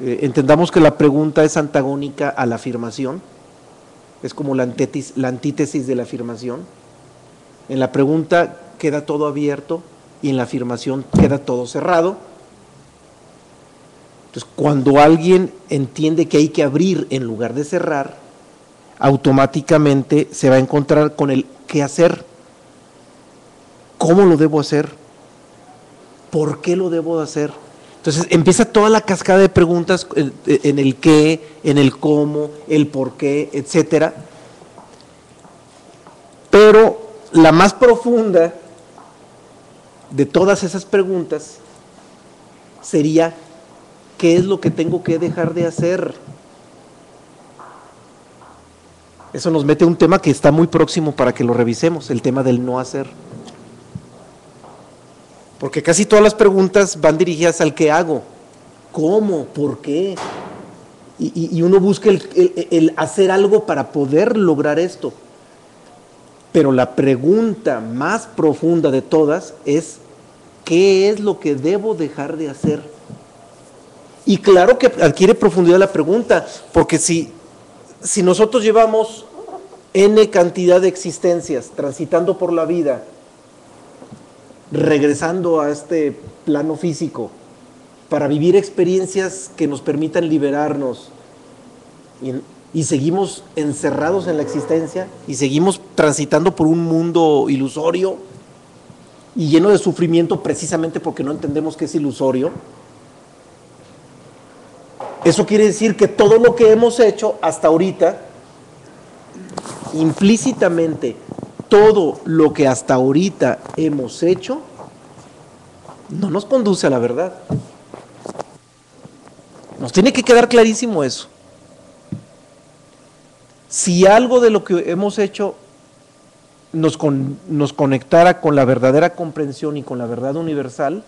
entendamos que la pregunta es antagónica a la afirmación, es como la antítesis de la afirmación. En la pregunta queda todo abierto y en la afirmación queda todo cerrado. Entonces, cuando alguien entiende que hay que abrir en lugar de cerrar, automáticamente se va a encontrar con el qué hacer, cómo lo debo hacer, por qué lo debo hacer. Entonces empieza toda la cascada de preguntas en el qué, en el cómo, el por qué, etcétera. Pero la más profunda de todas esas preguntas sería ¿qué es lo que tengo que dejar de hacer? Eso nos mete a un tema que está muy próximo para que lo revisemos, el tema del no hacer. Porque casi todas las preguntas van dirigidas al qué hago, cómo, por qué. Y uno busca el hacer algo para poder lograr esto. Pero la pregunta más profunda de todas es ¿qué es lo que debo dejar de hacer? Y claro que adquiere profundidad la pregunta, porque si nosotros llevamos N cantidad de existencias transitando por la vida, regresando a este plano físico para vivir experiencias que nos permitan liberarnos y seguimos encerrados en la existencia y seguimos transitando por un mundo ilusorio y lleno de sufrimiento precisamente porque no entendemos que es ilusorio. Eso quiere decir que todo lo que hemos hecho hasta ahorita, implícitamente, todo lo que hasta ahorita hemos hecho no nos conduce a la verdad. Nos tiene que quedar clarísimo eso. Si algo de lo que hemos hecho nos conectara con la verdadera comprensión y con la verdad universal,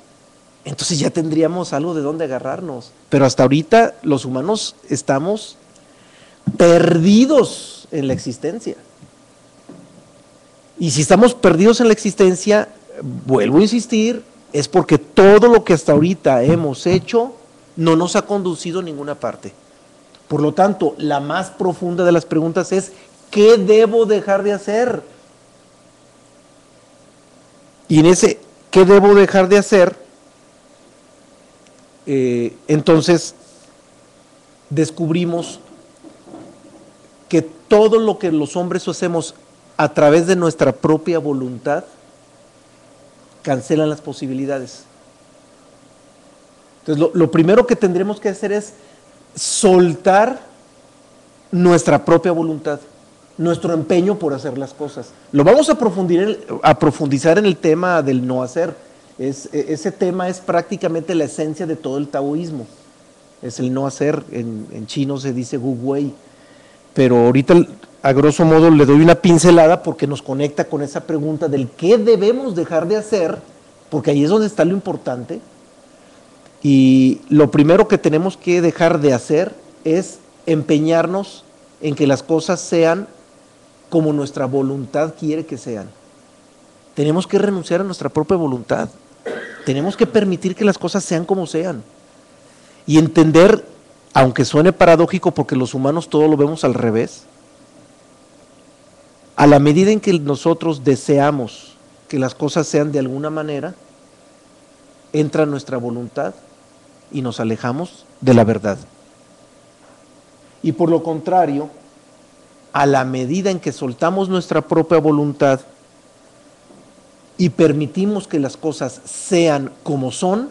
entonces ya tendríamos algo de dónde agarrarnos. Pero hasta ahorita los humanos estamos perdidos en la existencia. Y si estamos perdidos en la existencia, vuelvo a insistir, es porque todo lo que hasta ahorita hemos hecho no nos ha conducido a ninguna parte. Por lo tanto, la más profunda de las preguntas es, ¿qué debo dejar de hacer? Y en ese, ¿qué debo dejar de hacer? Entonces, descubrimos que todo lo que los hombres hacemos a través de nuestra propia voluntad cancelan las posibilidades. Entonces, lo primero que tendremos que hacer es soltar nuestra propia voluntad. nuestro empeño por hacer las cosas. Lo vamos a profundizar en el tema del no hacer. Ese tema es prácticamente la esencia de todo el taoísmo. Es el no hacer, en chino se dice wu wei. Pero ahorita, a grosso modo, le doy una pincelada porque nos conecta con esa pregunta del qué debemos dejar de hacer, porque ahí es donde está lo importante. Y lo primero que tenemos que dejar de hacer es empeñarnos en que las cosas sean como nuestra voluntad quiere que sean. Tenemos que renunciar a nuestra propia voluntad. Tenemos que permitir que las cosas sean como sean. Y entender, aunque suene paradójico porque los humanos todo lo vemos al revés, a la medida en que nosotros deseamos que las cosas sean de alguna manera, entra nuestra voluntad y nos alejamos de la verdad. Y por lo contrario, a la medida en que soltamos nuestra propia voluntad y permitimos que las cosas sean como son,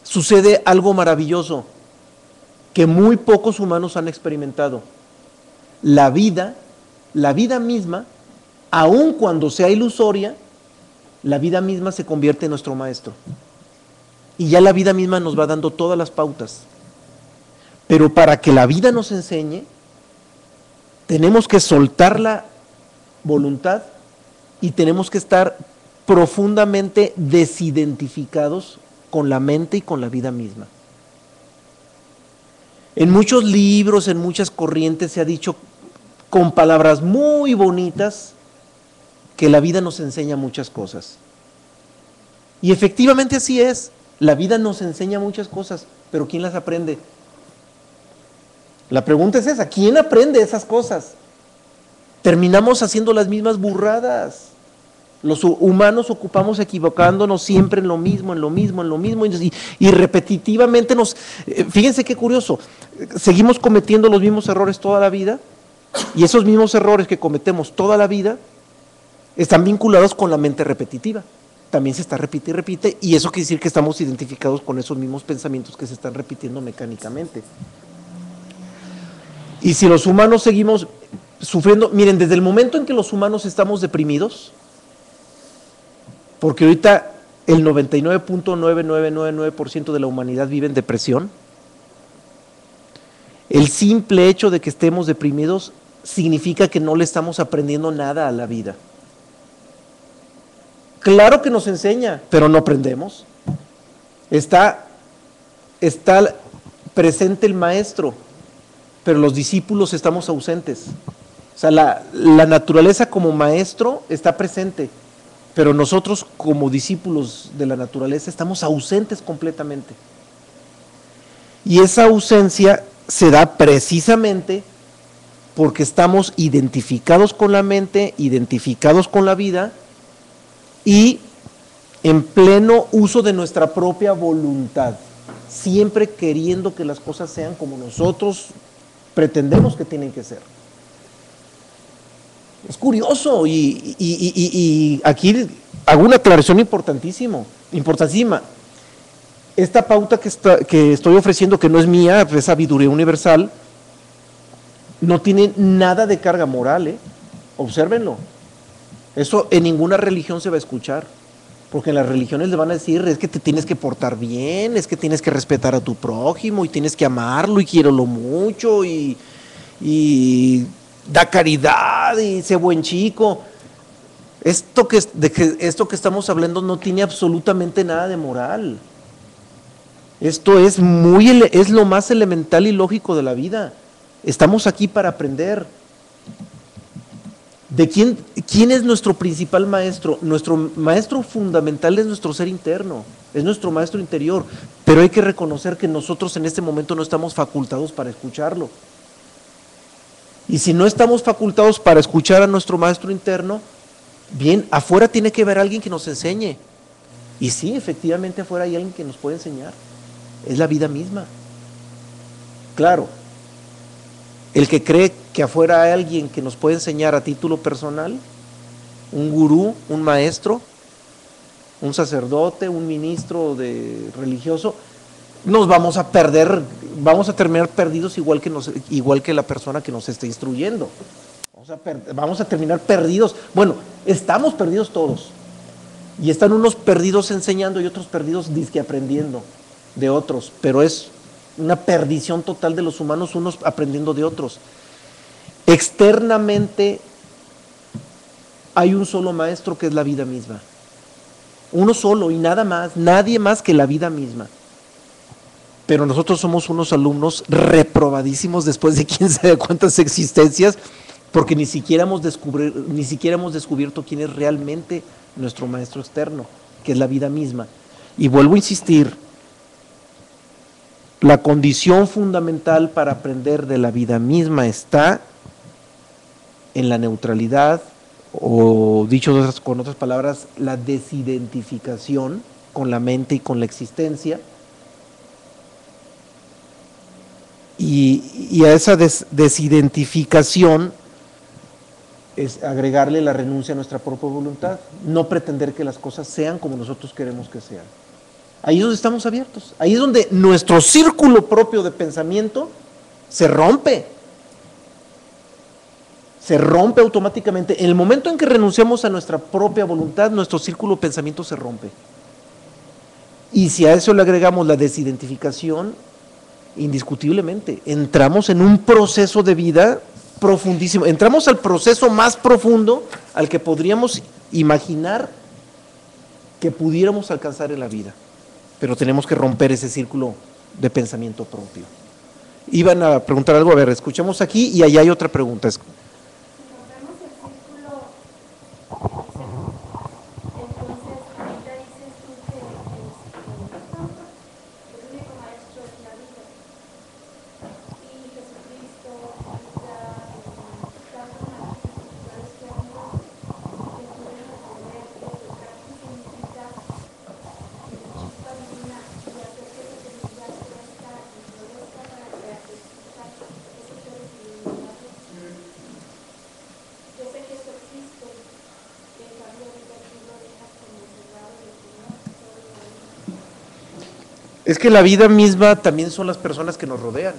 sucede algo maravilloso que muy pocos humanos han experimentado. La vida misma, aun cuando sea ilusoria, la vida misma se convierte en nuestro maestro. Y ya la vida misma nos va dando todas las pautas. Pero para que la vida nos enseñe, tenemos que soltar la voluntad y tenemos que estar profundamente desidentificados con la mente y con la vida misma. En muchos libros, en muchas corrientes se ha dicho con palabras muy bonitas que la vida nos enseña muchas cosas. Y efectivamente así es, la vida nos enseña muchas cosas, pero ¿quién las aprende? La pregunta es esa, ¿quién aprende esas cosas? Terminamos haciendo las mismas burradas. Los humanos ocupamos equivocándonos siempre en lo mismo, y repetitivamente fíjense qué curioso, seguimos cometiendo los mismos errores toda la vida, y esos mismos errores que cometemos toda la vida están vinculados con la mente repetitiva. También se está repite y repite, y eso quiere decir que estamos identificados con esos mismos pensamientos que se están repitiendo mecánicamente. Y si los humanos seguimos sufriendo, miren, desde el momento en que los humanos estamos deprimidos, porque ahorita el 99.9999% de la humanidad vive en depresión, el simple hecho de que estemos deprimidos significa que no le estamos aprendiendo nada a la vida. Claro que nos enseña, pero no aprendemos. Está presente el maestro, pero los discípulos estamos ausentes. O sea, la naturaleza como maestro está presente, pero nosotros como discípulos de la naturaleza estamos ausentes completamente. Y esa ausencia se da precisamente porque estamos identificados con la mente, identificados con la vida y en pleno uso de nuestra propia voluntad, siempre queriendo que las cosas sean como nosotros pretendemos que tienen que ser. Es curioso y aquí hago una aclaración importantísima. Esta pauta que estoy ofreciendo, que no es mía, es sabiduría universal, no tiene nada de carga moral, Obsérvenlo. Eso en ninguna religión se va a escuchar, porque en las religiones le van a decir, es que te tienes que portar bien, es que tienes que respetar a tu prójimo, y tienes que amarlo, y quiérelo mucho, y da caridad, y sé buen chico. Esto que estamos hablando no tiene absolutamente nada de moral. Esto es lo más elemental y lógico de la vida. Estamos aquí para aprender. ¿De quién es nuestro principal maestro? Nuestro maestro fundamental es nuestro ser interno, es nuestro maestro interior, pero hay que reconocer que nosotros en este momento no estamos facultados para escucharlo. Y si no estamos facultados para escuchar a nuestro maestro interno, bien, afuera tiene que haber alguien que nos enseñe. Y sí, efectivamente afuera hay alguien que nos puede enseñar. Es la vida misma. Claro, el que cree que afuera hay alguien que nos puede enseñar a título personal, un gurú, un maestro, un sacerdote, un ministro religioso, nos vamos a perder, vamos a terminar perdidos igual que la persona que nos está instruyendo. Vamos a terminar perdidos. Bueno, estamos perdidos todos. Y están unos perdidos enseñando y otros perdidos dizque aprendiendo de otros. Pero es una perdición total de los humanos, unos aprendiendo de otros. Externamente hay un solo maestro que es la vida misma. Uno solo y nada más, nadie más que la vida misma. Pero nosotros somos unos alumnos reprobadísimos después de quién sabe cuántas existencias, porque ni siquiera hemos descubierto quién es realmente nuestro maestro externo, que es la vida misma. Y vuelvo a insistir, la condición fundamental para aprender de la vida misma está en la neutralidad, o dicho con otras palabras, la desidentificación con la mente y con la existencia. Y a esa desidentificación es agregarle la renuncia a nuestra propia voluntad, no pretender que las cosas sean como nosotros queremos que sean. Ahí es donde estamos abiertos, ahí es donde nuestro círculo propio de pensamiento se rompe automáticamente. En el momento en que renunciamos a nuestra propia voluntad, nuestro círculo de pensamiento se rompe. Y si a eso le agregamos la desidentificación, indiscutiblemente entramos en un proceso de vida profundísimo, entramos al proceso más profundo al que podríamos imaginar que pudiéramos alcanzar en la vida, pero tenemos que romper ese círculo de pensamiento propio. Iban a preguntar algo, a ver, escuchamos aquí y allá hay otra pregunta. Es que la vida misma también son las personas que nos rodean.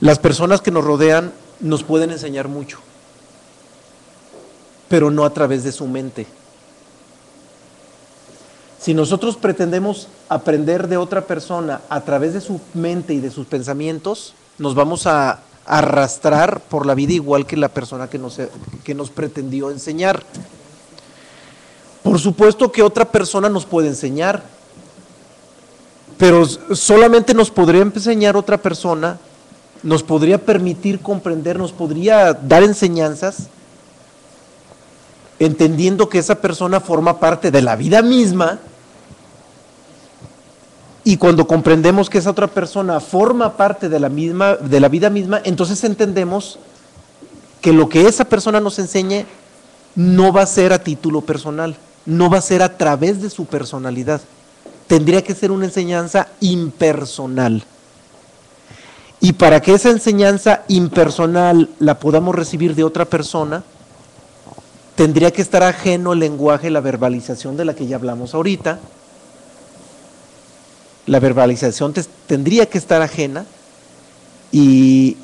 Las personas que nos rodean nos pueden enseñar mucho, pero no a través de su mente. Si nosotros pretendemos aprender de otra persona a través de su mente y de sus pensamientos, nos vamos a arrastrar por la vida igual que la persona que nos pretendió enseñar. Por supuesto que otra persona nos puede enseñar, pero solamente nos podría enseñar otra persona, nos podría permitir comprender, nos podría dar enseñanzas, entendiendo que esa persona forma parte de la vida misma, y cuando comprendemos que esa otra persona forma parte de la vida misma, entonces entendemos que lo que esa persona nos enseñe no va a ser a título personal, no va a ser a través de su personalidad. Tendría que ser una enseñanza impersonal. Y para que esa enseñanza impersonal la podamos recibir de otra persona, tendría que estar ajeno el lenguaje, la verbalización de la que ya hablamos ahorita. La verbalización tendría que estar ajena y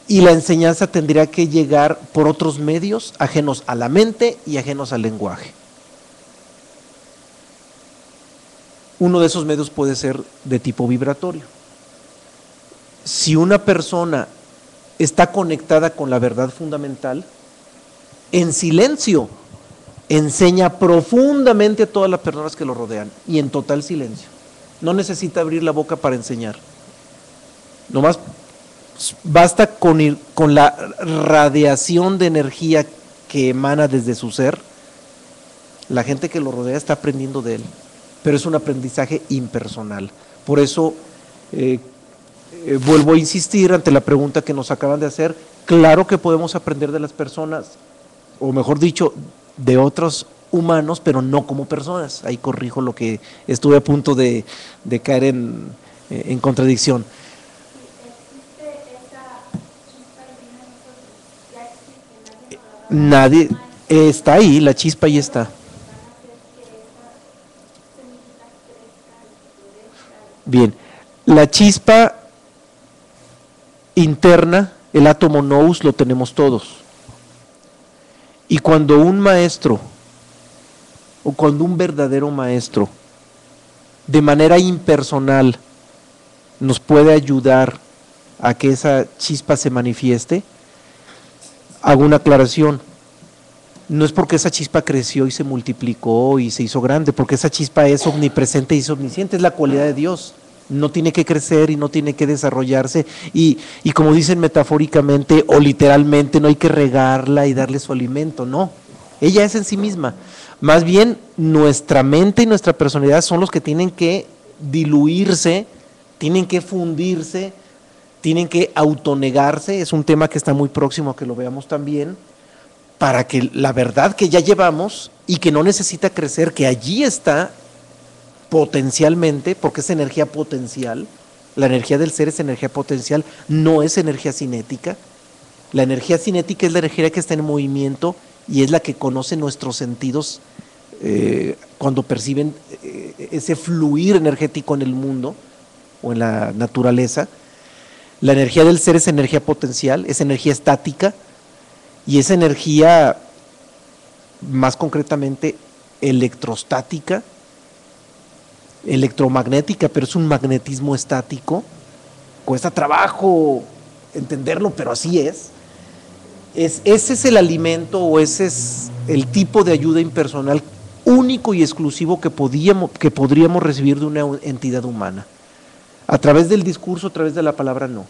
la enseñanza tendría que llegar por otros medios ajenos a la mente y ajenos al lenguaje. Uno de esos medios puede ser de tipo vibratorio. Si una persona está conectada con la verdad fundamental, en silencio enseña profundamente a todas las personas que lo rodean y en total silencio. No necesita abrir la boca para enseñar. Nomás basta con la radiación de energía que emana desde su ser. La gente que lo rodea está aprendiendo de él, pero es un aprendizaje impersonal. Por eso vuelvo a insistir ante la pregunta que nos acaban de hacer. Claro que podemos aprender de las personas, o mejor dicho, de otros humanos, pero no como personas. Ahí corrijo lo que estuve a punto de caer en contradicción. Nadie está ahí, la chispa ahí está. Bien, la chispa interna, el átomo nous, lo tenemos todos. Y cuando un maestro, o cuando un verdadero maestro, de manera impersonal, nos puede ayudar a que esa chispa se manifieste, hago una aclaración. No es porque esa chispa creció y se multiplicó y se hizo grande, porque esa chispa es omnipresente y es omnisciente, es la cualidad de Dios. No tiene que crecer y no tiene que desarrollarse y como dicen metafóricamente o literalmente, no hay que regarla y darle su alimento, no. Ella es en sí misma. Más bien nuestra mente y nuestra personalidad son los que tienen que diluirse, tienen que fundirse, tienen que autonegarse. Es un tema que está muy próximo a que lo veamos también, para que la verdad que ya llevamos y que no necesita crecer, que allí está potencialmente, porque es energía potencial, la energía del ser es energía potencial, no es energía cinética. La energía cinética es la energía que está en movimiento y es la que conoce nuestros sentidos cuando perciben ese fluir energético en el mundo o en la naturaleza. La energía del ser es energía potencial, es energía estática y es energía más concretamente electrostática, electromagnética, pero es un magnetismo estático. Cuesta trabajo entenderlo, pero así es. Ese es el alimento o ese es el tipo de ayuda impersonal único y exclusivo que podríamos recibir de una entidad humana. A través del discurso, a través de la palabra, no.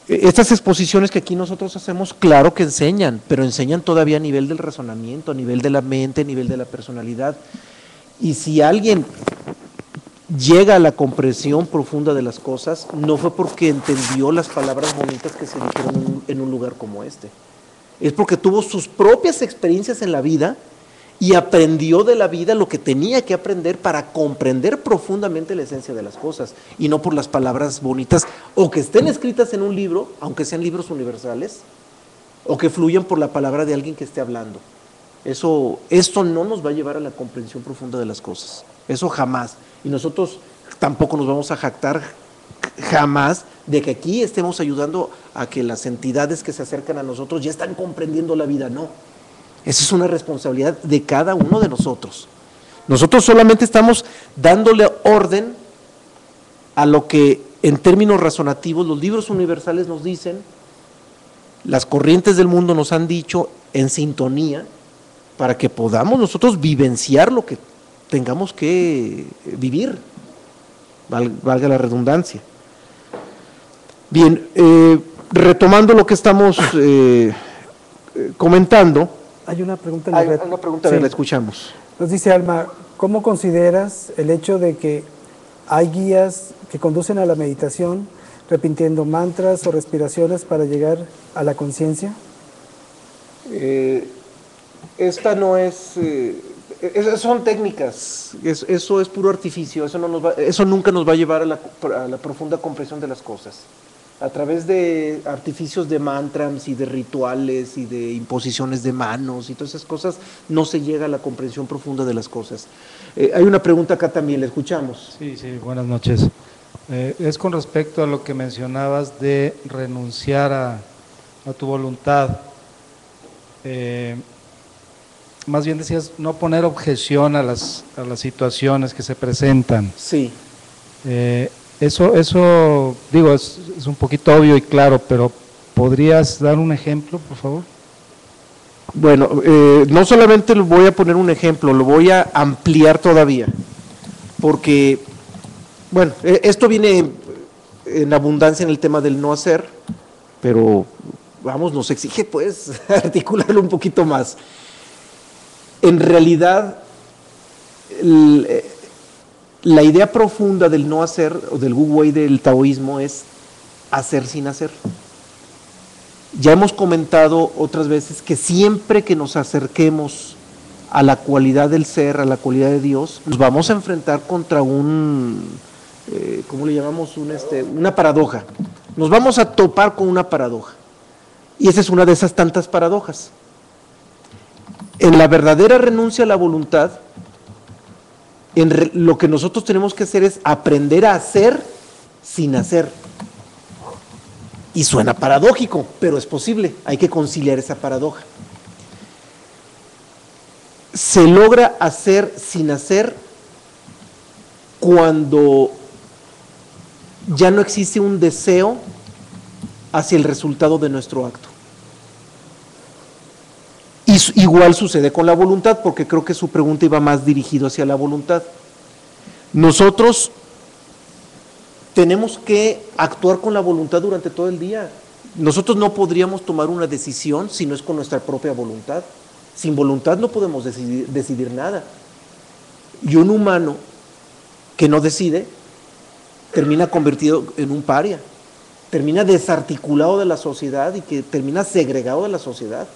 Estas exposiciones que aquí nosotros hacemos, claro que enseñan, pero enseñan todavía a nivel del razonamiento, a nivel de la mente, a nivel de la personalidad. Y si alguien llega a la comprensión profunda de las cosas, no fue porque entendió las palabras bonitas que se dijeron en un lugar como este. Es porque tuvo sus propias experiencias en la vida y aprendió de la vida lo que tenía que aprender para comprender profundamente la esencia de las cosas, y no por las palabras bonitas, o que estén escritas en un libro, aunque sean libros universales, o que fluyan por la palabra de alguien que esté hablando. Esto no nos va a llevar a la comprensión profunda de las cosas, eso jamás. Y nosotros tampoco nos vamos a jactar jamás de que aquí estemos ayudando a que las entidades que se acercan a nosotros ya están comprendiendo la vida, no. Esa es una responsabilidad de cada uno de nosotros. Nosotros solamente estamos dándole orden a lo que en términos razonativos los libros universales nos dicen, las corrientes del mundo nos han dicho en sintonía, para que podamos nosotros vivenciar lo que tengamos que vivir, valga la redundancia. Bien, retomando lo que estamos comentando. Hay una pregunta. Hay una pregunta, sí. La escuchamos. Nos dice Alma, ¿cómo consideras el hecho de que hay guías que conducen a la meditación repitiendo mantras o respiraciones para llegar a la conciencia? Esta no es... son técnicas, eso es puro artificio, eso nunca nos va a llevar a la profunda comprensión de las cosas. A través de artificios de mantras y de rituales y de imposiciones de manos y todas esas cosas, no se llega a la comprensión profunda de las cosas. Hay una pregunta acá también, la escuchamos. Sí, buenas noches. Es con respecto a lo que mencionabas de renunciar a tu voluntad. Más bien decías, no poner objeción a las situaciones que se presentan. Sí. Eso digo, es un poquito obvio y claro, pero ¿podrías dar un ejemplo, por favor? Bueno, no solamente le voy a poner un ejemplo, lo voy a ampliar todavía, porque, bueno, esto viene en abundancia en el tema del no hacer, pero, vamos, nos exige, pues, articularlo un poquito más. En realidad, la idea profunda del no hacer, o del Wu Wei del taoísmo, es hacer sin hacer. Ya hemos comentado otras veces que siempre que nos acerquemos a la cualidad del ser, a la cualidad de Dios, nos vamos a enfrentar contra ¿cómo le llamamos? Una paradoja. Nos vamos a topar con una paradoja. Y esa es una de esas tantas paradojas. En la verdadera renuncia a la voluntad, lo que nosotros tenemos que hacer es aprender a hacer sin hacer. Y suena paradójico, pero es posible, hay que conciliar esa paradoja. Se logra hacer sin hacer cuando ya no existe un deseo hacia el resultado de nuestro acto. Y igual sucede con la voluntad, porque creo que su pregunta iba más dirigido hacia la voluntad. Nosotros tenemos que actuar con la voluntad durante todo el día. Nosotros no podríamos tomar una decisión si no es con nuestra propia voluntad. Sin voluntad no podemos decidir nada. Y un humano que no decide termina convertido en un paria, termina desarticulado de la sociedad y que termina segregado de la sociedad.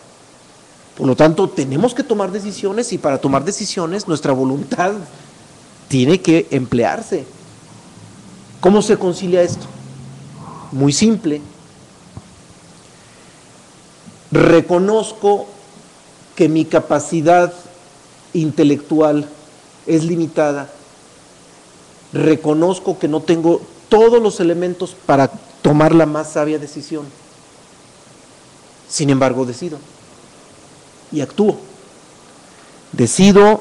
Por lo tanto, tenemos que tomar decisiones y para tomar decisiones nuestra voluntad tiene que emplearse. ¿Cómo se concilia esto? Muy simple. Reconozco que mi capacidad intelectual es limitada. Reconozco que no tengo todos los elementos para tomar la más sabia decisión. Sin embargo, decido y actúo. Decido,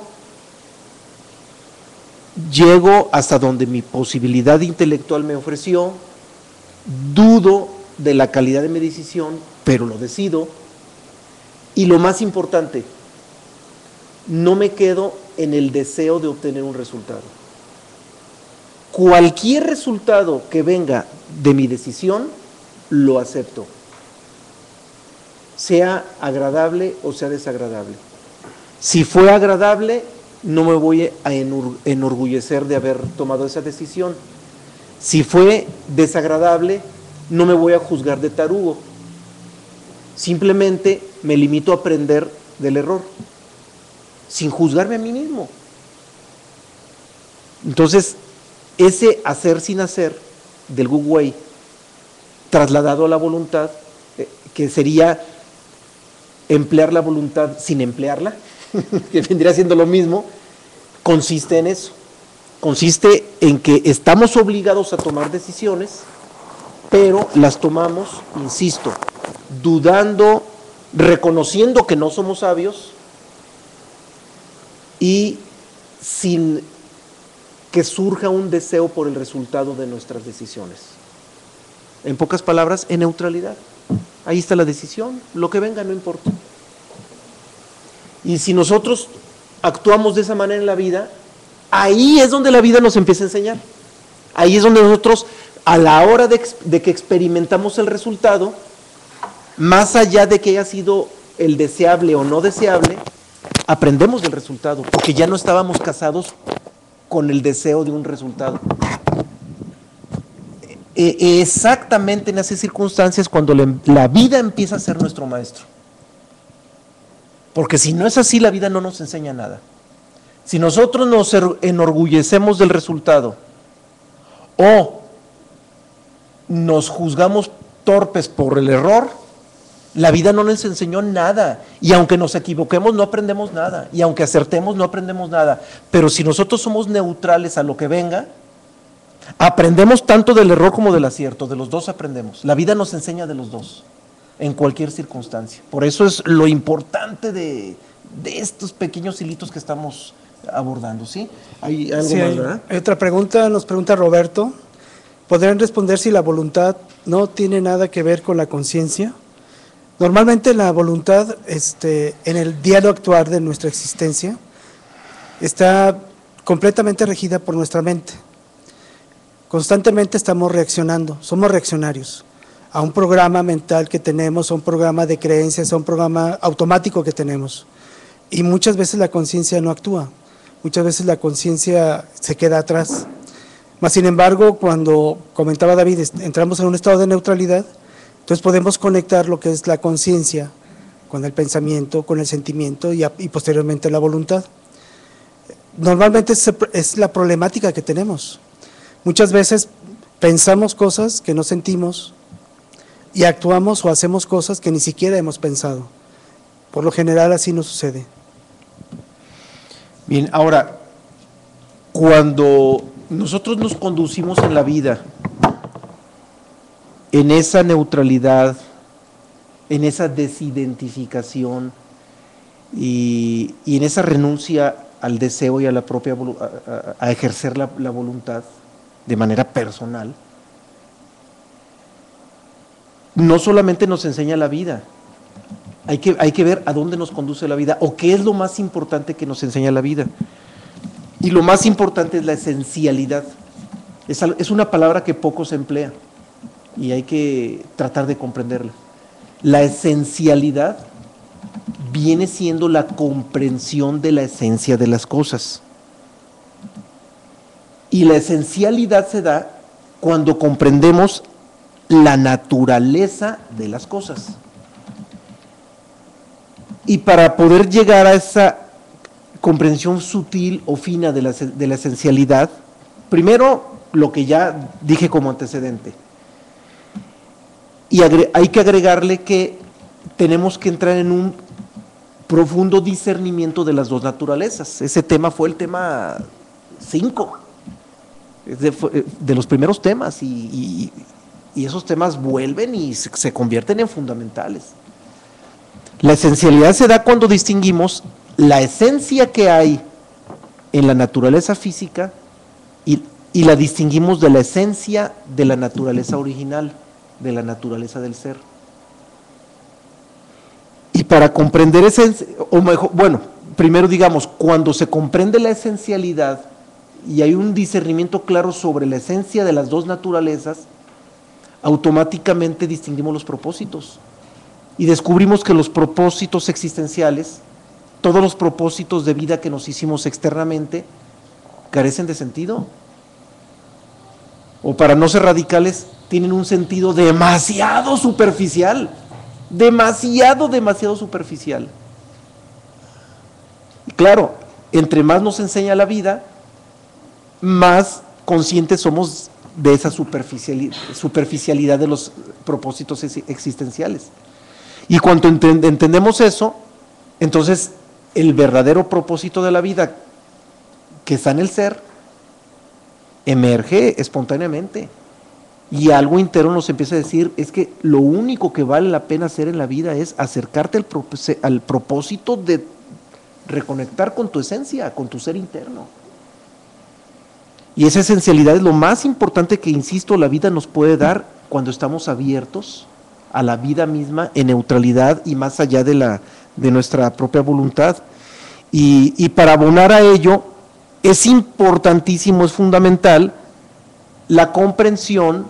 llego hasta donde mi posibilidad intelectual me ofreció, dudo de la calidad de mi decisión, pero lo decido. Y lo más importante, no me quedo en el deseo de obtener un resultado. Cualquier resultado que venga de mi decisión, lo acepto. Sea agradable o sea desagradable. Si fue agradable, no me voy a enorgullecer de haber tomado esa decisión. Si fue desagradable, no me voy a juzgar de tarugo. Simplemente me limito a aprender del error, sin juzgarme a mí mismo. Entonces, ese hacer sin hacer del Wu Wei, trasladado a la voluntad, que sería emplear la voluntad sin emplearla, que vendría siendo lo mismo, consiste en eso. Consiste en que estamos obligados a tomar decisiones, pero las tomamos, insisto, dudando, reconociendo que no somos sabios y sin que surja un deseo por el resultado de nuestras decisiones. En pocas palabras, en neutralidad. Ahí está la decisión, lo que venga no importa. Y si nosotros actuamos de esa manera en la vida, ahí es donde la vida nos empieza a enseñar. Ahí es donde nosotros, a la hora de que experimentamos el resultado, más allá de que haya sido el deseable o no deseable, aprendemos del resultado, porque ya no estábamos casados con el deseo de un resultado. Exactamente en esas circunstancias cuando la vida empieza a ser nuestro maestro. Porque si no es así, la vida no nos enseña nada. Si nosotros nos enorgullecemos del resultado o nos juzgamos torpes por el error, la vida no nos enseñó nada. Y aunque nos equivoquemos, no aprendemos nada. Y aunque acertemos, no aprendemos nada. Pero si nosotros somos neutrales a lo que venga, aprendemos tanto del error como del acierto. De los dos aprendemos. La vida nos enseña de los dos, en cualquier circunstancia. Por eso es lo importante de estos pequeños hilitos que estamos abordando, ¿sí? ¿Hay algo más, verdad? Hay otra pregunta, nos pregunta Roberto. ¿Podrían responder si la voluntad no tiene nada que ver con la conciencia? Normalmente la voluntad, en el diario actuar de nuestra existencia, está completamente regida por nuestra mente. Constantemente estamos reaccionando, somos reaccionarios a un programa mental que tenemos, a un programa de creencias, a un programa automático que tenemos. Y muchas veces la conciencia no actúa, muchas veces la conciencia se queda atrás. Mas, sin embargo, cuando comentaba David, entramos en un estado de neutralidad, entonces podemos conectar lo que es la conciencia con el pensamiento, con el sentimiento y posteriormente la voluntad. Normalmente es la problemática que tenemos. Muchas veces pensamos cosas que no sentimos y actuamos o hacemos cosas que ni siquiera hemos pensado. Por lo general así nos sucede. Bien, ahora, cuando nosotros nos conducimos en la vida en esa neutralidad, en esa desidentificación y en esa renuncia al deseo y a la propia a ejercer la voluntad de manera personal, no solamente nos enseña la vida, hay que ver a dónde nos conduce la vida o qué es lo más importante que nos enseña la vida. Y lo más importante es la esencialidad. Es una palabra que poco se emplea y hay que tratar de comprenderla. La esencialidad viene siendo la comprensión de la esencia de las cosas. Y la esencialidad se da cuando comprendemos la naturaleza de las cosas. Y para poder llegar a esa comprensión sutil o fina de la esencialidad, primero lo que ya dije como antecedente, y hay que agregarle que tenemos que entrar en un profundo discernimiento de las dos naturalezas. Ese tema fue el tema 5, de los primeros temas, y esos temas vuelven y se convierten en fundamentales. La esencialidad se da cuando distinguimos la esencia que hay en la naturaleza física y la distinguimos de la esencia de la naturaleza original, de la naturaleza del ser. Y para comprender primero digamos, cuando se comprende la esencialidad y hay un discernimiento claro sobre la esencia de las dos naturalezas, automáticamente distinguimos los propósitos y descubrimos que los propósitos existenciales, todos los propósitos de vida que nos hicimos externamente, carecen de sentido. O para no ser radicales, tienen un sentido demasiado superficial, demasiado superficial. Y claro, entre más nos enseña la vida, más conscientes somos de esa superficialidad de los propósitos existenciales. Y cuando entendemos eso, entonces el verdadero propósito de la vida, que está en el ser, emerge espontáneamente. Y algo interno nos empieza a decir, es que lo único que vale la pena hacer en la vida es acercarte al propósito de reconectar con tu esencia, con tu ser interno. Y esa esencialidad es lo más importante que, insisto, la vida nos puede dar cuando estamos abiertos a la vida misma en neutralidad y más allá de nuestra propia voluntad. Y para abonar a ello, es importantísimo, es fundamental la comprensión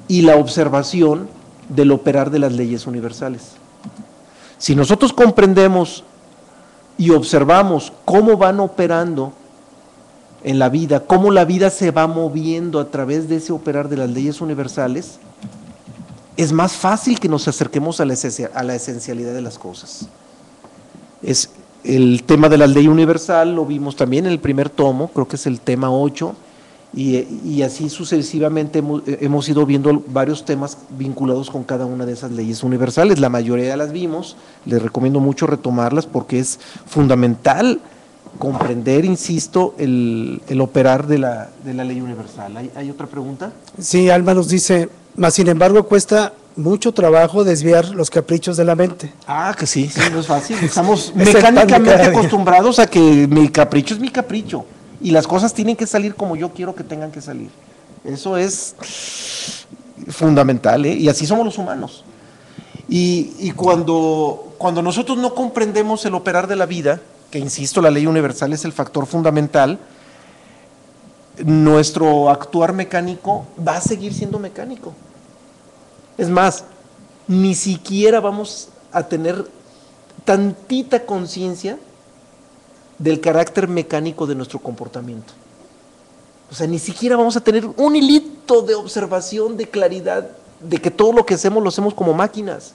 y la observación del operar de las leyes universales. Si nosotros comprendemos y observamos cómo van operando en la vida, cómo la vida se va moviendo a través de ese operar de las leyes universales, es más fácil que nos acerquemos a la esencialidad de las cosas. Es el tema de la ley universal, lo vimos también en el primer tomo, creo que es el tema 8, y así sucesivamente hemos ido viendo varios temas vinculados con cada una de esas leyes universales. La mayoría ya las vimos, les recomiendo mucho retomarlas porque es fundamental comprender, insisto, el operar de la ley universal. ¿Hay otra pregunta? Sí, Alma nos dice, mas sin embargo cuesta mucho trabajo desviar los caprichos de la mente. Ah, que sí, no es fácil. Estamos mecánicamente acostumbrados a que mi capricho es mi capricho y las cosas tienen que salir como yo quiero que tengan que salir. Eso es fundamental, ¿eh? Y así somos los humanos. Y cuando nosotros no comprendemos el operar de la vida, que insisto, la ley universal es el factor fundamental, nuestro actuar mecánico va a seguir siendo mecánico. Es más, ni siquiera vamos a tener tantita conciencia del carácter mecánico de nuestro comportamiento. O sea, ni siquiera vamos a tener un hilito de observación, de claridad, de que todo lo que hacemos lo hacemos como máquinas.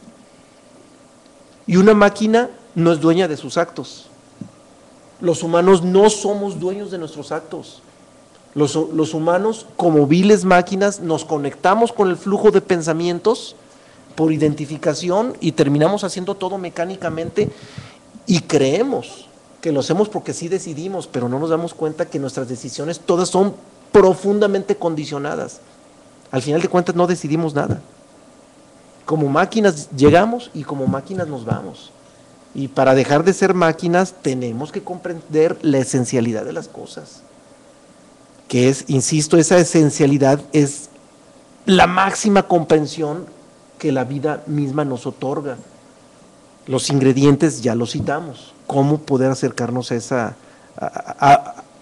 Y una máquina no es dueña de sus actos. Los humanos no somos dueños de nuestros actos. Los humanos, como viles máquinas, nos conectamos con el flujo de pensamientos por identificación y terminamos haciendo todo mecánicamente y creemos que lo hacemos porque sí decidimos, pero no nos damos cuenta que nuestras decisiones todas son profundamente condicionadas. Al final de cuentas no decidimos nada. Como máquinas llegamos y como máquinas nos vamos. Y para dejar de ser máquinas tenemos que comprender la esencialidad de las cosas. Que es, insisto, esa esencialidad es la máxima comprensión que la vida misma nos otorga. Los ingredientes ya los citamos. ¿Cómo poder acercarnos a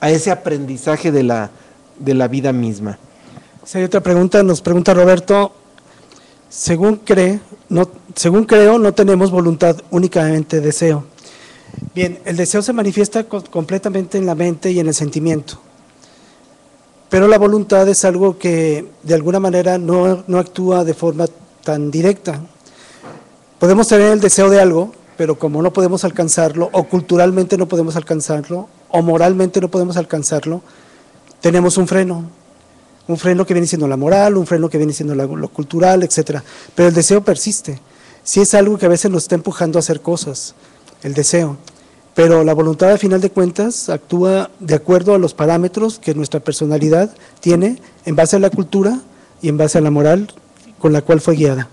ese aprendizaje de la vida misma? Si hay otra pregunta, nos pregunta Roberto, según creo, no tenemos voluntad, únicamente deseo. Bien, el deseo se manifiesta completamente en la mente y en el sentimiento, pero la voluntad es algo que de alguna manera no actúa de forma tan directa. Podemos tener el deseo de algo, pero como no podemos alcanzarlo, o culturalmente no podemos alcanzarlo, o moralmente no podemos alcanzarlo, tenemos un freno que viene siendo la moral, un freno que viene siendo lo cultural, etcétera. Pero el deseo persiste. Sí es algo que a veces nos está empujando a hacer cosas, el deseo. Pero la voluntad, al final de cuentas, actúa de acuerdo a los parámetros que nuestra personalidad tiene en base a la cultura y en base a la moral con la cual fue guiada.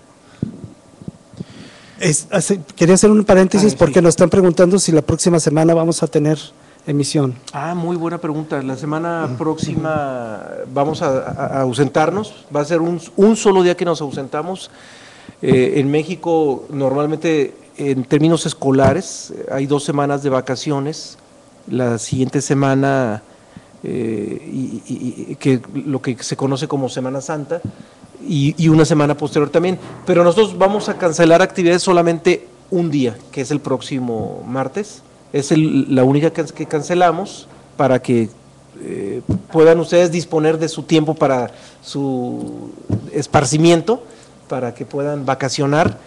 Quería hacer un paréntesis porque nos están preguntando si la próxima semana vamos a tener emisión. Muy buena pregunta. La semana próxima vamos a ausentarnos, va a ser un solo día que nos ausentamos. En México normalmente en términos escolares hay 2 semanas de vacaciones, la siguiente semana que lo que se conoce como Semana Santa y una semana posterior también, pero nosotros vamos a cancelar actividades solamente un día, que es el próximo martes. Es la única que cancelamos para que puedan ustedes disponer de su tiempo para su esparcimiento, para que puedan vacacionar.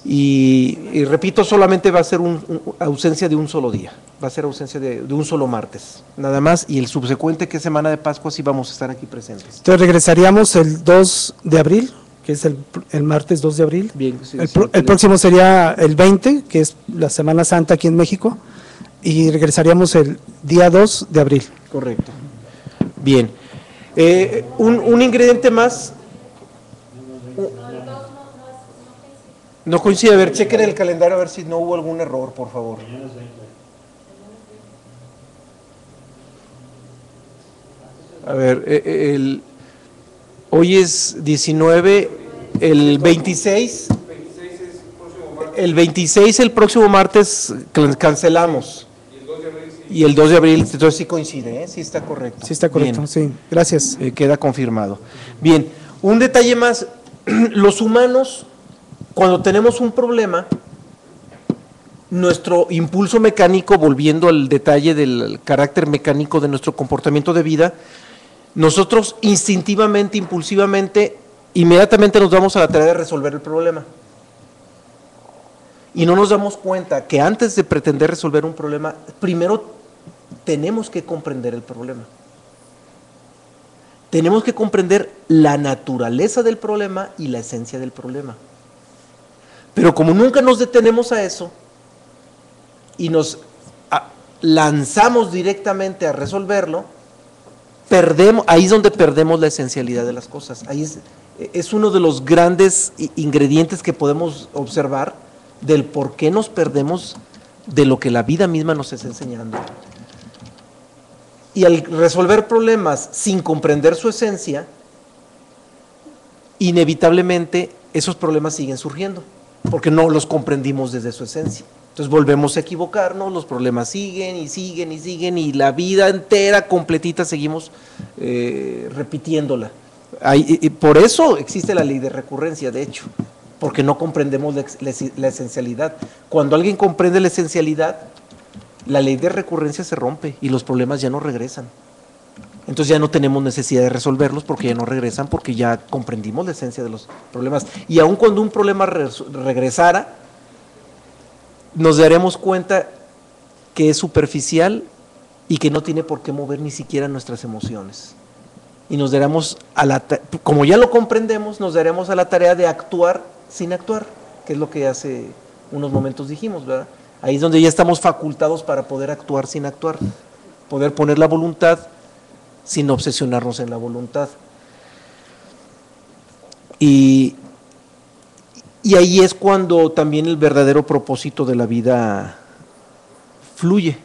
Y repito, solamente va a ser ausencia de un solo día, va a ser ausencia de un solo martes, nada más, y el subsecuente, que es Semana de Pascua, sí vamos a estar aquí presentes. Entonces regresaríamos el 2 de abril, que es el martes 2 de abril. Bien, sí, el próximo sería el 20, que es la Semana Santa aquí en México, y regresaríamos el día 2 de abril. Correcto. Bien. Un ingrediente más. No coincide. A ver, chequen el calendario a ver si no hubo algún error, por favor. A ver, hoy es 19, el 26, el 26 el próximo martes cancelamos. Y el 2 de abril, entonces sí coincide, sí está correcto. Sí está correcto, bien. Sí, gracias. Queda confirmado. Bien, un detalle más, los humanos, cuando tenemos un problema, nuestro impulso mecánico, volviendo al detalle del carácter mecánico de nuestro comportamiento de vida, nosotros instintivamente, impulsivamente, inmediatamente nos damos a la tarea de resolver el problema. Y no nos damos cuenta que antes de pretender resolver un problema, primero tenemos que comprender el problema. Tenemos que comprender la naturaleza del problema y la esencia del problema. Pero como nunca nos detenemos a eso y nos lanzamos directamente a resolverlo, ahí es donde perdemos la esencialidad de las cosas. Ahí es uno de los grandes ingredientes que podemos observar del por qué nos perdemos de lo que la vida misma nos está enseñando. Y al resolver problemas sin comprender su esencia, inevitablemente esos problemas siguen surgiendo, porque no los comprendimos desde su esencia. Entonces volvemos a equivocarnos, los problemas siguen y siguen y siguen, y la vida entera, completita, seguimos repitiéndola. Por eso existe la ley de recurrencia, de hecho, porque no comprendemos la esencialidad. Cuando alguien comprende la esencialidad, la ley de recurrencia se rompe y los problemas ya no regresan. Entonces ya no tenemos necesidad de resolverlos porque ya no regresan, porque ya comprendimos la esencia de los problemas. Y aun cuando un problema regresara, nos daremos cuenta que es superficial y que no tiene por qué mover ni siquiera nuestras emociones. Y nos daremos como ya lo comprendemos, nos daremos a la tarea de actuar sin actuar, que es lo que hace unos momentos dijimos, ¿verdad? Ahí es donde ya estamos facultados para poder actuar sin actuar, poder poner la voluntad sin obsesionarnos en la voluntad. Y ahí es cuando también el verdadero propósito de la vida fluye,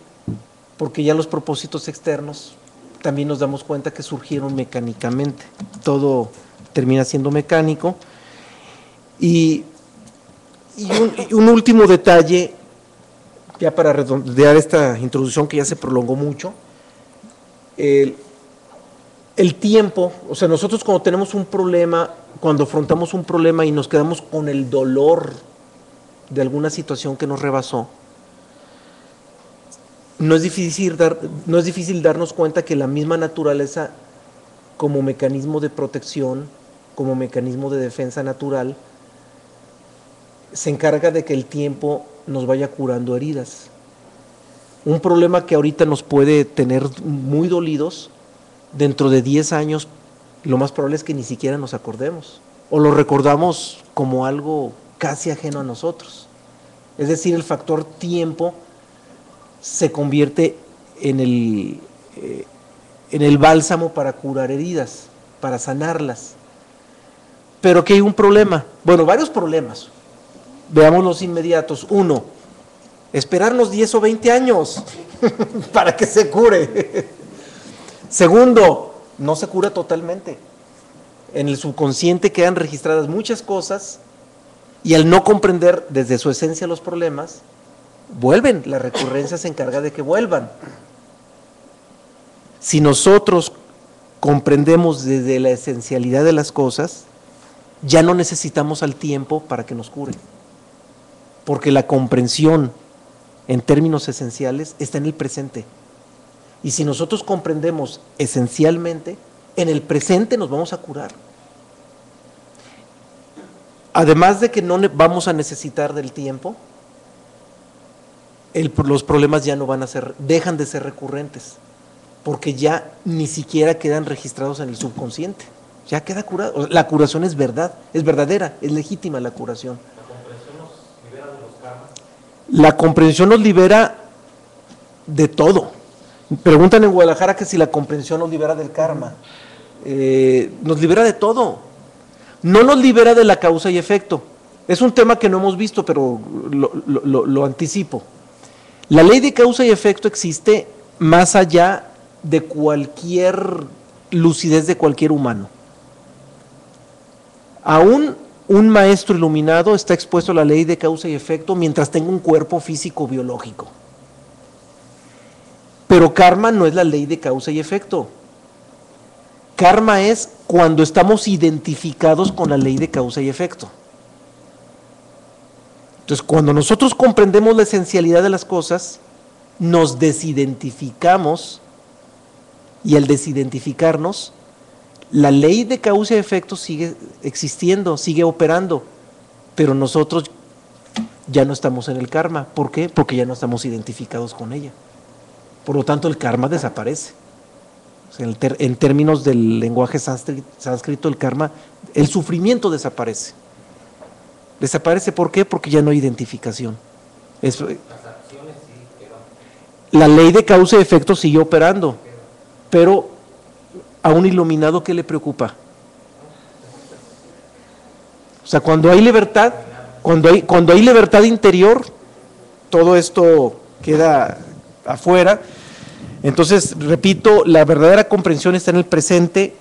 porque ya los propósitos externos también nos damos cuenta que surgieron mecánicamente, todo termina siendo mecánico. Y un último detalle, ya para redondear esta introducción que ya se prolongó mucho, el tiempo, o sea, nosotros cuando tenemos un problema, cuando afrontamos un problema y nos quedamos con el dolor de alguna situación que nos rebasó, no es difícil darnos cuenta que la misma naturaleza, como mecanismo de protección, como mecanismo de defensa natural, se encarga de que el tiempo nos vaya curando heridas. Un problema que ahorita nos puede tener muy dolidos, dentro de 10 años lo más probable es que ni siquiera nos acordemos, o lo recordamos como algo casi ajeno a nosotros. Es decir, el factor tiempo se convierte en el bálsamo para curar heridas, para sanarlas. Pero que hay un problema, bueno, varios problemas. Veamos los inmediatos. Uno, esperarnos 10 o 20 años para que se cure. Segundo, no se cura totalmente. En el subconsciente quedan registradas muchas cosas y al no comprender desde su esencia los problemas, vuelven, la recurrencia se encarga de que vuelvan. Si nosotros comprendemos desde la esencialidad de las cosas, ya no necesitamos al tiempo para que nos cure, porque la comprensión en términos esenciales está en el presente. Y si nosotros comprendemos esencialmente, en el presente nos vamos a curar. Además de que no vamos a necesitar del tiempo, los problemas ya no van a ser, dejan de ser recurrentes, porque ya ni siquiera quedan registrados en el subconsciente, ya queda curado. La curación es verdad, es verdadera, es legítima la curación. ¿La comprensión nos libera de los karmas? La comprensión nos libera de todo. Preguntan en Guadalajara que si la comprensión nos libera del karma. Nos libera de todo. No nos libera de la causa y efecto. Es un tema que no hemos visto, pero lo anticipo. La ley de causa y efecto existe más allá de cualquier lucidez de cualquier humano. Aún un maestro iluminado está expuesto a la ley de causa y efecto mientras tenga un cuerpo físico biológico. Pero karma no es la ley de causa y efecto. Karma es cuando estamos identificados con la ley de causa y efecto. Entonces, cuando nosotros comprendemos la esencialidad de las cosas, nos desidentificamos, y al desidentificarnos, la ley de causa y efecto sigue existiendo, sigue operando, pero nosotros ya no estamos en el karma. ¿Por qué? Porque ya no estamos identificados con ella. Por lo tanto, el karma desaparece. O sea, en términos del lenguaje sánscrito, el karma, el sufrimiento desaparece. ¿Desaparece por qué? Porque ya no hay identificación. Las acciones sí quedan. La ley de causa y efecto sigue operando, pero a un iluminado, ¿qué le preocupa? O sea, cuando hay libertad, cuando hay libertad interior, todo esto queda afuera. Entonces, repito, la verdadera comprensión está en el presente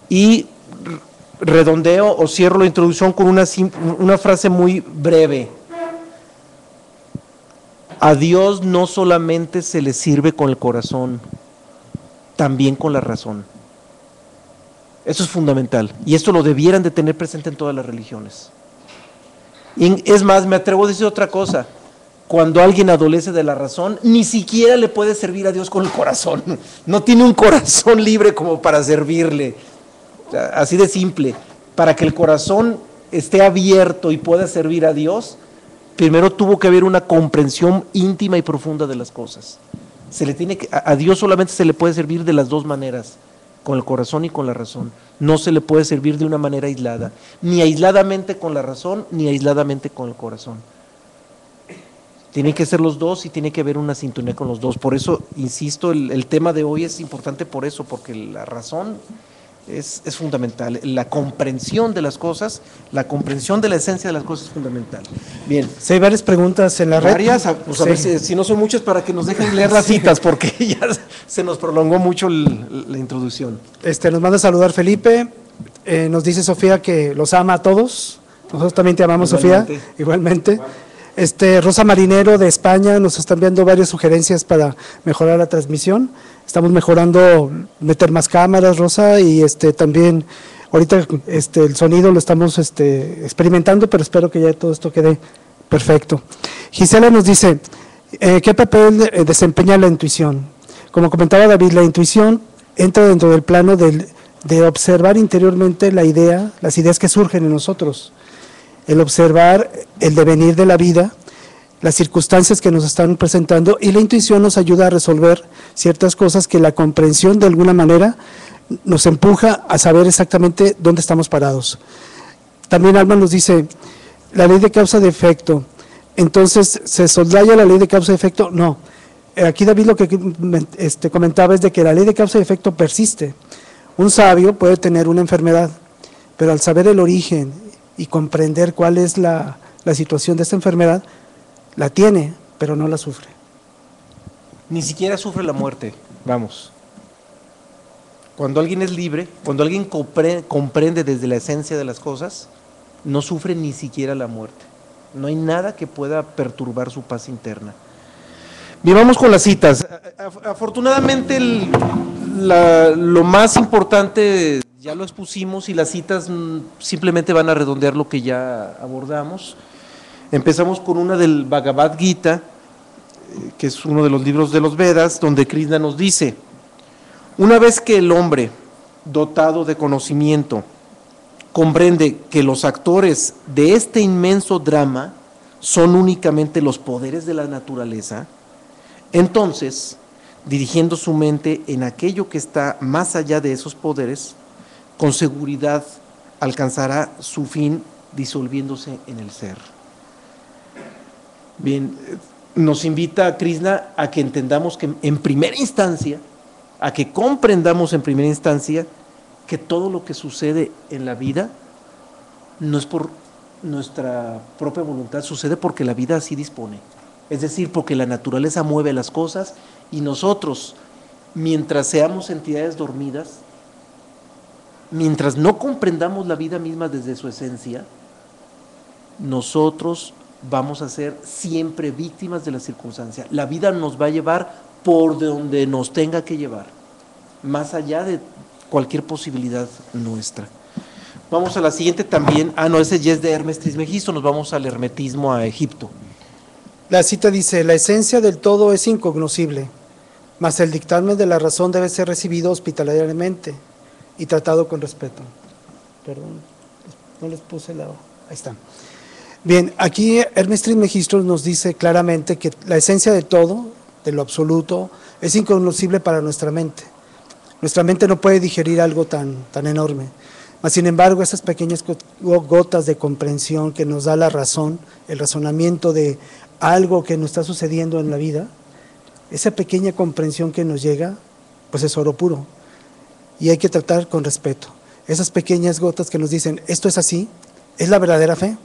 y redondeo o cierro la introducción con una frase muy breve. A Dios no solamente se le sirve con el corazón, también con la razón. Eso es fundamental y esto lo debieran de tener presente en todas las religiones. Y es más, me atrevo a decir otra cosa. Cuando alguien adolece de la razón, ni siquiera le puede servir a Dios con el corazón. No tiene un corazón libre como para servirle. O sea, así de simple. Para que el corazón esté abierto y pueda servir a Dios, primero tuvo que haber una comprensión íntima y profunda de las cosas. A Dios solamente se le puede servir de las dos maneras, con el corazón y con la razón. No se le puede servir de una manera aislada, ni aisladamente con la razón, ni aisladamente con el corazón. Tienen que ser los dos y tiene que haber una sintonía con los dos. Por eso, insisto, el tema de hoy es importante por eso, porque la razón es fundamental. La comprensión de las cosas, la comprensión de la esencia de las cosas es fundamental. Bien. Sí, hay varias preguntas en la red. Varias, pues a ver si no son muchas para que nos dejen leer las citas, porque ya se nos prolongó mucho la introducción. Nos manda a saludar Felipe, nos dice Sofía que los ama a todos. Nosotros también te amamos, Igualmente. Sofía, igualmente. Rosa Marinero de España nos está enviando varias sugerencias para mejorar la transmisión. Estamos mejorando, meter más cámaras, Rosa, y también ahorita el sonido lo estamos experimentando, pero espero que ya todo esto quede perfecto. Gisela nos dice, ¿qué papel desempeña la intuición? Como comentaba David, la intuición entra dentro del plano de observar interiormente las ideas que surgen en nosotros. El observar el devenir de la vida, las circunstancias que nos están presentando, y la intuición nos ayuda a resolver ciertas cosas que la comprensión de alguna manera nos empuja a saber exactamente dónde estamos parados. También Alma nos dice, la ley de causa de efecto, entonces, ¿se soslaya la ley de causa de efecto? No. Aquí David lo que comentaba es de que la ley de causa y efecto persiste. Un sabio puede tener una enfermedad, pero al saber el origen y comprender cuál es la situación de esta enfermedad, la tiene, pero no la sufre. Ni siquiera sufre la muerte, vamos. Cuando alguien es libre, cuando alguien comprende desde la esencia de las cosas, no sufre ni siquiera la muerte. No hay nada que pueda perturbar su paz interna. Bien, vamos con las citas. Afortunadamente lo más importante ya lo expusimos y las citas simplemente van a redondear lo que ya abordamos. Empezamos con una del Bhagavad Gita, que es uno de los libros de los Vedas, donde Krishna nos dice, una vez que el hombre dotado de conocimiento comprende que los actores de este inmenso drama son únicamente los poderes de la naturaleza, entonces, dirigiendo su mente en aquello que está más allá de esos poderes, con seguridad alcanzará su fin disolviéndose en el ser. Bien, nos invita Krishna a que entendamos que en primera instancia, a que comprendamos en primera instancia que todo lo que sucede en la vida no es por nuestra propia voluntad, sucede porque la vida así dispone. Es decir, porque la naturaleza mueve las cosas y nosotros, mientras seamos entidades dormidas, mientras no comprendamos la vida misma desde su esencia, nosotros vamos a ser siempre víctimas de la circunstancia. La vida nos va a llevar por donde nos tenga que llevar, más allá de cualquier posibilidad nuestra. Vamos a la siguiente también. Ese ya es de Hermes Trismegisto, nos vamos al hermetismo a Egipto. La cita dice, la esencia del todo es incognoscible, mas el dictamen de la razón debe ser recibido hospitalariamente y tratado con respeto. Perdón, no les puse la... Ahí está. Bien, aquí Hermes Trismegisto nos dice claramente que la esencia de todo, de lo absoluto, es incognoscible para nuestra mente. Nuestra mente no puede digerir algo tan enorme. Mas, sin embargo, esas pequeñas gotas de comprensión que nos da la razón, el razonamiento de algo que nos está sucediendo en la vida, esa pequeña comprensión que nos llega, pues es oro puro. Y hay que tratar con respeto. Esas pequeñas gotas que nos dicen, esto es así, es la verdadera fe.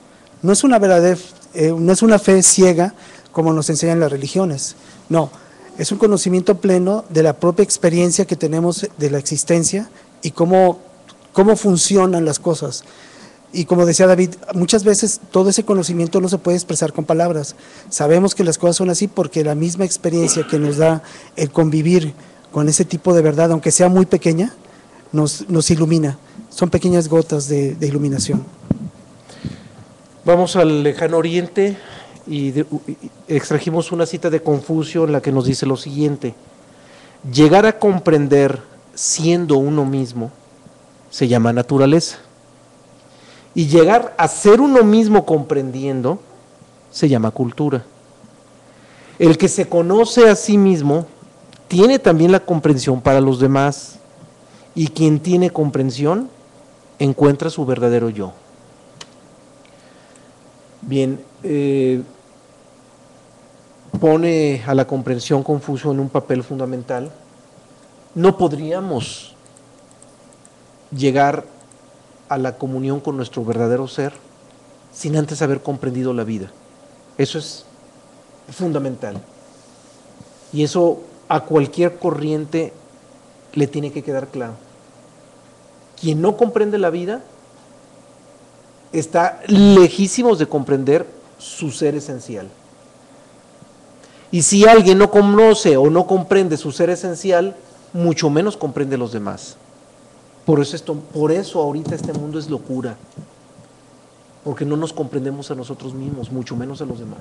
No es una fe ciega como nos enseñan las religiones. No, es un conocimiento pleno de la propia experiencia que tenemos de la existencia y cómo funcionan las cosas. Y como decía David, muchas veces todo ese conocimiento no se puede expresar con palabras. Sabemos que las cosas son así porque la misma experiencia que nos da el convivir con ese tipo de verdad, aunque sea muy pequeña, nos ilumina. Son pequeñas gotas de iluminación. Vamos al lejano oriente y extrajimos una cita de Confucio en la que nos dice lo siguiente: llegar a comprender siendo uno mismo se llama naturaleza, y llegar a ser uno mismo comprendiendo se llama cultura. El que se conoce a sí mismo tiene también la comprensión para los demás, y quien tiene comprensión encuentra su verdadero yo. Bien, pone a la comprensión Confucio en un papel fundamental. No podríamos llegar a la comunión con nuestro verdadero ser sin antes haber comprendido la vida. Eso es fundamental. Y eso a cualquier corriente le tiene que quedar claro. Quien no comprende la vida está lejísimos de comprender su ser esencial. Y si alguien no conoce o no comprende su ser esencial, mucho menos comprende los demás. Por eso ahorita este mundo es locura, porque no nos comprendemos a nosotros mismos, mucho menos a los demás.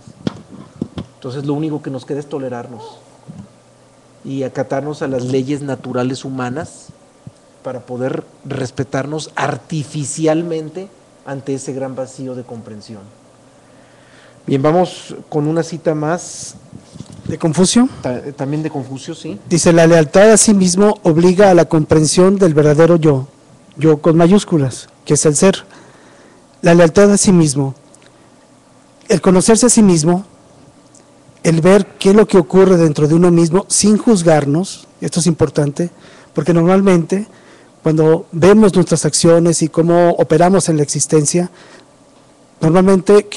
Entonces lo único que nos queda es tolerarnos y acatarnos a las leyes naturales humanas para poder respetarnos artificialmente ante ese gran vacío de comprensión. Bien, vamos con una cita más. ¿De Confucio? También de Confucio, sí. Dice, la lealtad a sí mismo obliga a la comprensión del verdadero yo con mayúsculas, que es el ser. La lealtad a sí mismo, el conocerse a sí mismo, el ver qué es lo que ocurre dentro de uno mismo sin juzgarnos, esto es importante, porque normalmente cuando vemos nuestras acciones y cómo operamos en la existencia, normalmente,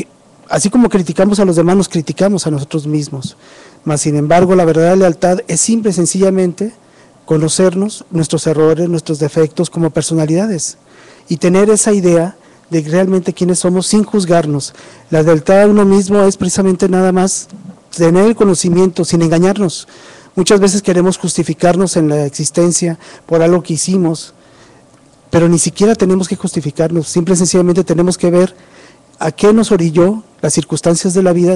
así como criticamos a los demás, nos criticamos a nosotros mismos. Mas, sin embargo, la verdadera lealtad es simple y sencillamente conocernos, nuestros errores, nuestros defectos como personalidades y tener esa idea de realmente quiénes somos sin juzgarnos. La lealtad a uno mismo es precisamente nada más tener el conocimiento sin engañarnos. Muchas veces queremos justificarnos en la existencia por algo que hicimos, pero ni siquiera tenemos que justificarnos, simple y sencillamente tenemos que ver a qué nos orilló las circunstancias de la vida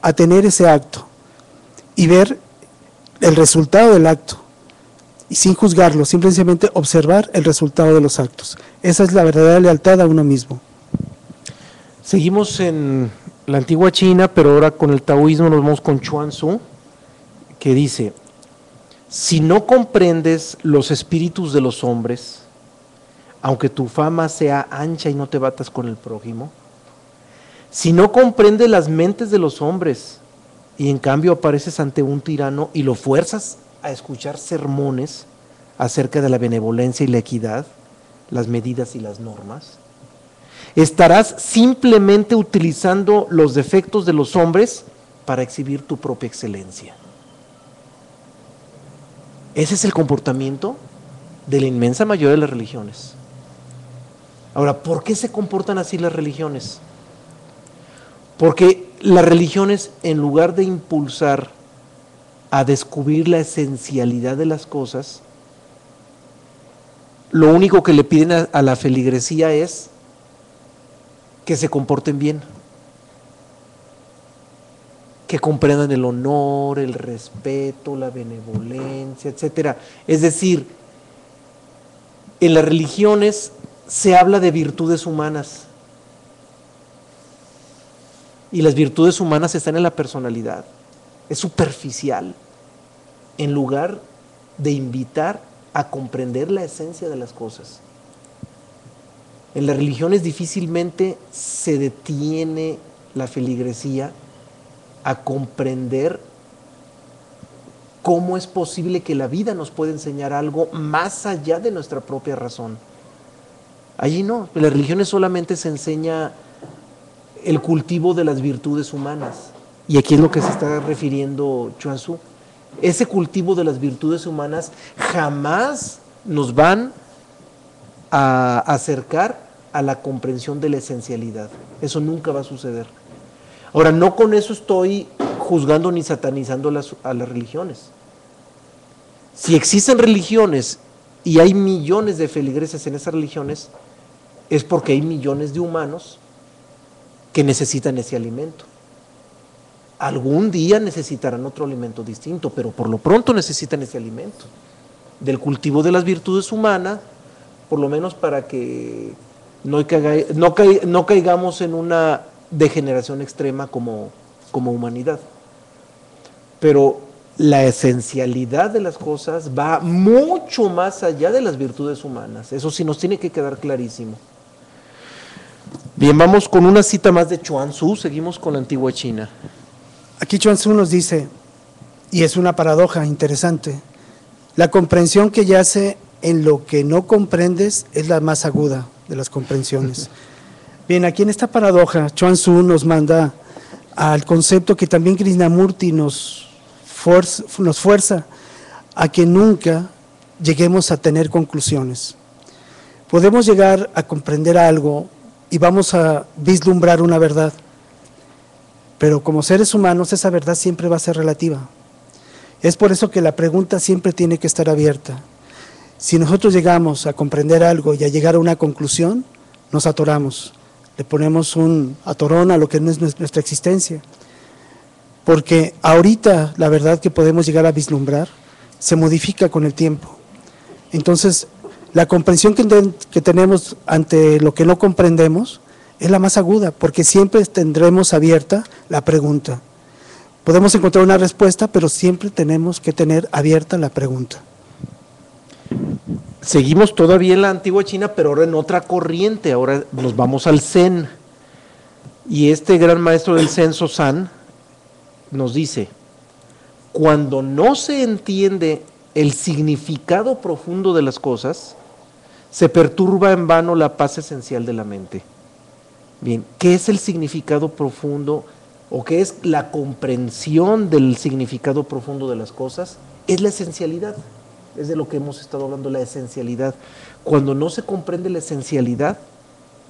a tener ese acto y ver el resultado del acto y sin juzgarlo, simplemente observar el resultado de los actos. Esa es la verdadera lealtad a uno mismo. Seguimos en la antigua China, pero ahora con el taoísmo nos vamos con Chuang Tzu, que dice: si no comprendes los espíritus de los hombres, aunque tu fama sea ancha y no te batas con el prójimo, si no comprendes las mentes de los hombres y en cambio apareces ante un tirano y lo fuerzas a escuchar sermones acerca de la benevolencia y la equidad, las medidas y las normas, estarás simplemente utilizando los defectos de los hombres para exhibir tu propia excelencia. Ese es el comportamiento de la inmensa mayoría de las religiones. Ahora, ¿por qué se comportan así las religiones? Porque las religiones, en lugar de impulsar a descubrir la esencialidad de las cosas, lo único que le piden a la feligresía es que se comporten bien, que comprendan el honor, el respeto, la benevolencia, etcétera. Es decir, en las religiones se habla de virtudes humanas y las virtudes humanas están en la personalidad, es superficial, en lugar de invitar a comprender la esencia de las cosas. En las religiones difícilmente se detiene la feligresía a comprender cómo es posible que la vida nos pueda enseñar algo más allá de nuestra propia razón. Allí no, en las religiones solamente se enseña el cultivo de las virtudes humanas. Y aquí es lo que se está refiriendo Chuang Tzu. Ese cultivo de las virtudes humanas jamás nos van a acercar a la comprensión de la esencialidad. Eso nunca va a suceder. Ahora, no con eso estoy juzgando ni satanizando a las religiones. Si existen religiones y hay millones de feligreses en esas religiones, es porque hay millones de humanos que necesitan ese alimento. Algún día necesitarán otro alimento distinto, pero por lo pronto necesitan ese alimento del cultivo de las virtudes humanas, por lo menos para que no caigamos en una degeneración extrema como humanidad. Pero la esencialidad de las cosas va mucho más allá de las virtudes humanas. Eso sí nos tiene que quedar clarísimo. Bien, vamos con una cita más de Chuang Tzu, seguimos con la antigua China. Aquí Chuang Tzu nos dice, y es una paradoja interesante, la comprensión que yace en lo que no comprendes es la más aguda de las comprensiones. Bien, aquí en esta paradoja, Chuang Tzu nos manda al concepto que también Krishnamurti nos fuerza a que nunca lleguemos a tener conclusiones. Podemos llegar a comprender algo y vamos a vislumbrar una verdad, pero como seres humanos esa verdad siempre va a ser relativa. Es por eso que la pregunta siempre tiene que estar abierta. Si nosotros llegamos a comprender algo y a llegar a una conclusión, nos atoramos, le ponemos un atorón a lo que no es nuestra existencia. Porque ahorita la verdad que podemos llegar a vislumbrar se modifica con el tiempo. Entonces, la comprensión que tenemos ante lo que no comprendemos es la más aguda, porque siempre tendremos abierta la pregunta. Podemos encontrar una respuesta, pero siempre tenemos que tener abierta la pregunta. Seguimos todavía en la antigua China, pero ahora en otra corriente, ahora nos vamos al Zen. Y este gran maestro del Zen, Sozan, nos dice, cuando no se entiende el significado profundo de las cosas, se perturba en vano la paz esencial de la mente. Bien, ¿qué es el significado profundo o qué es la comprensión del significado profundo de las cosas? Es la esencialidad, es de lo que hemos estado hablando, la esencialidad. Cuando no se comprende la esencialidad,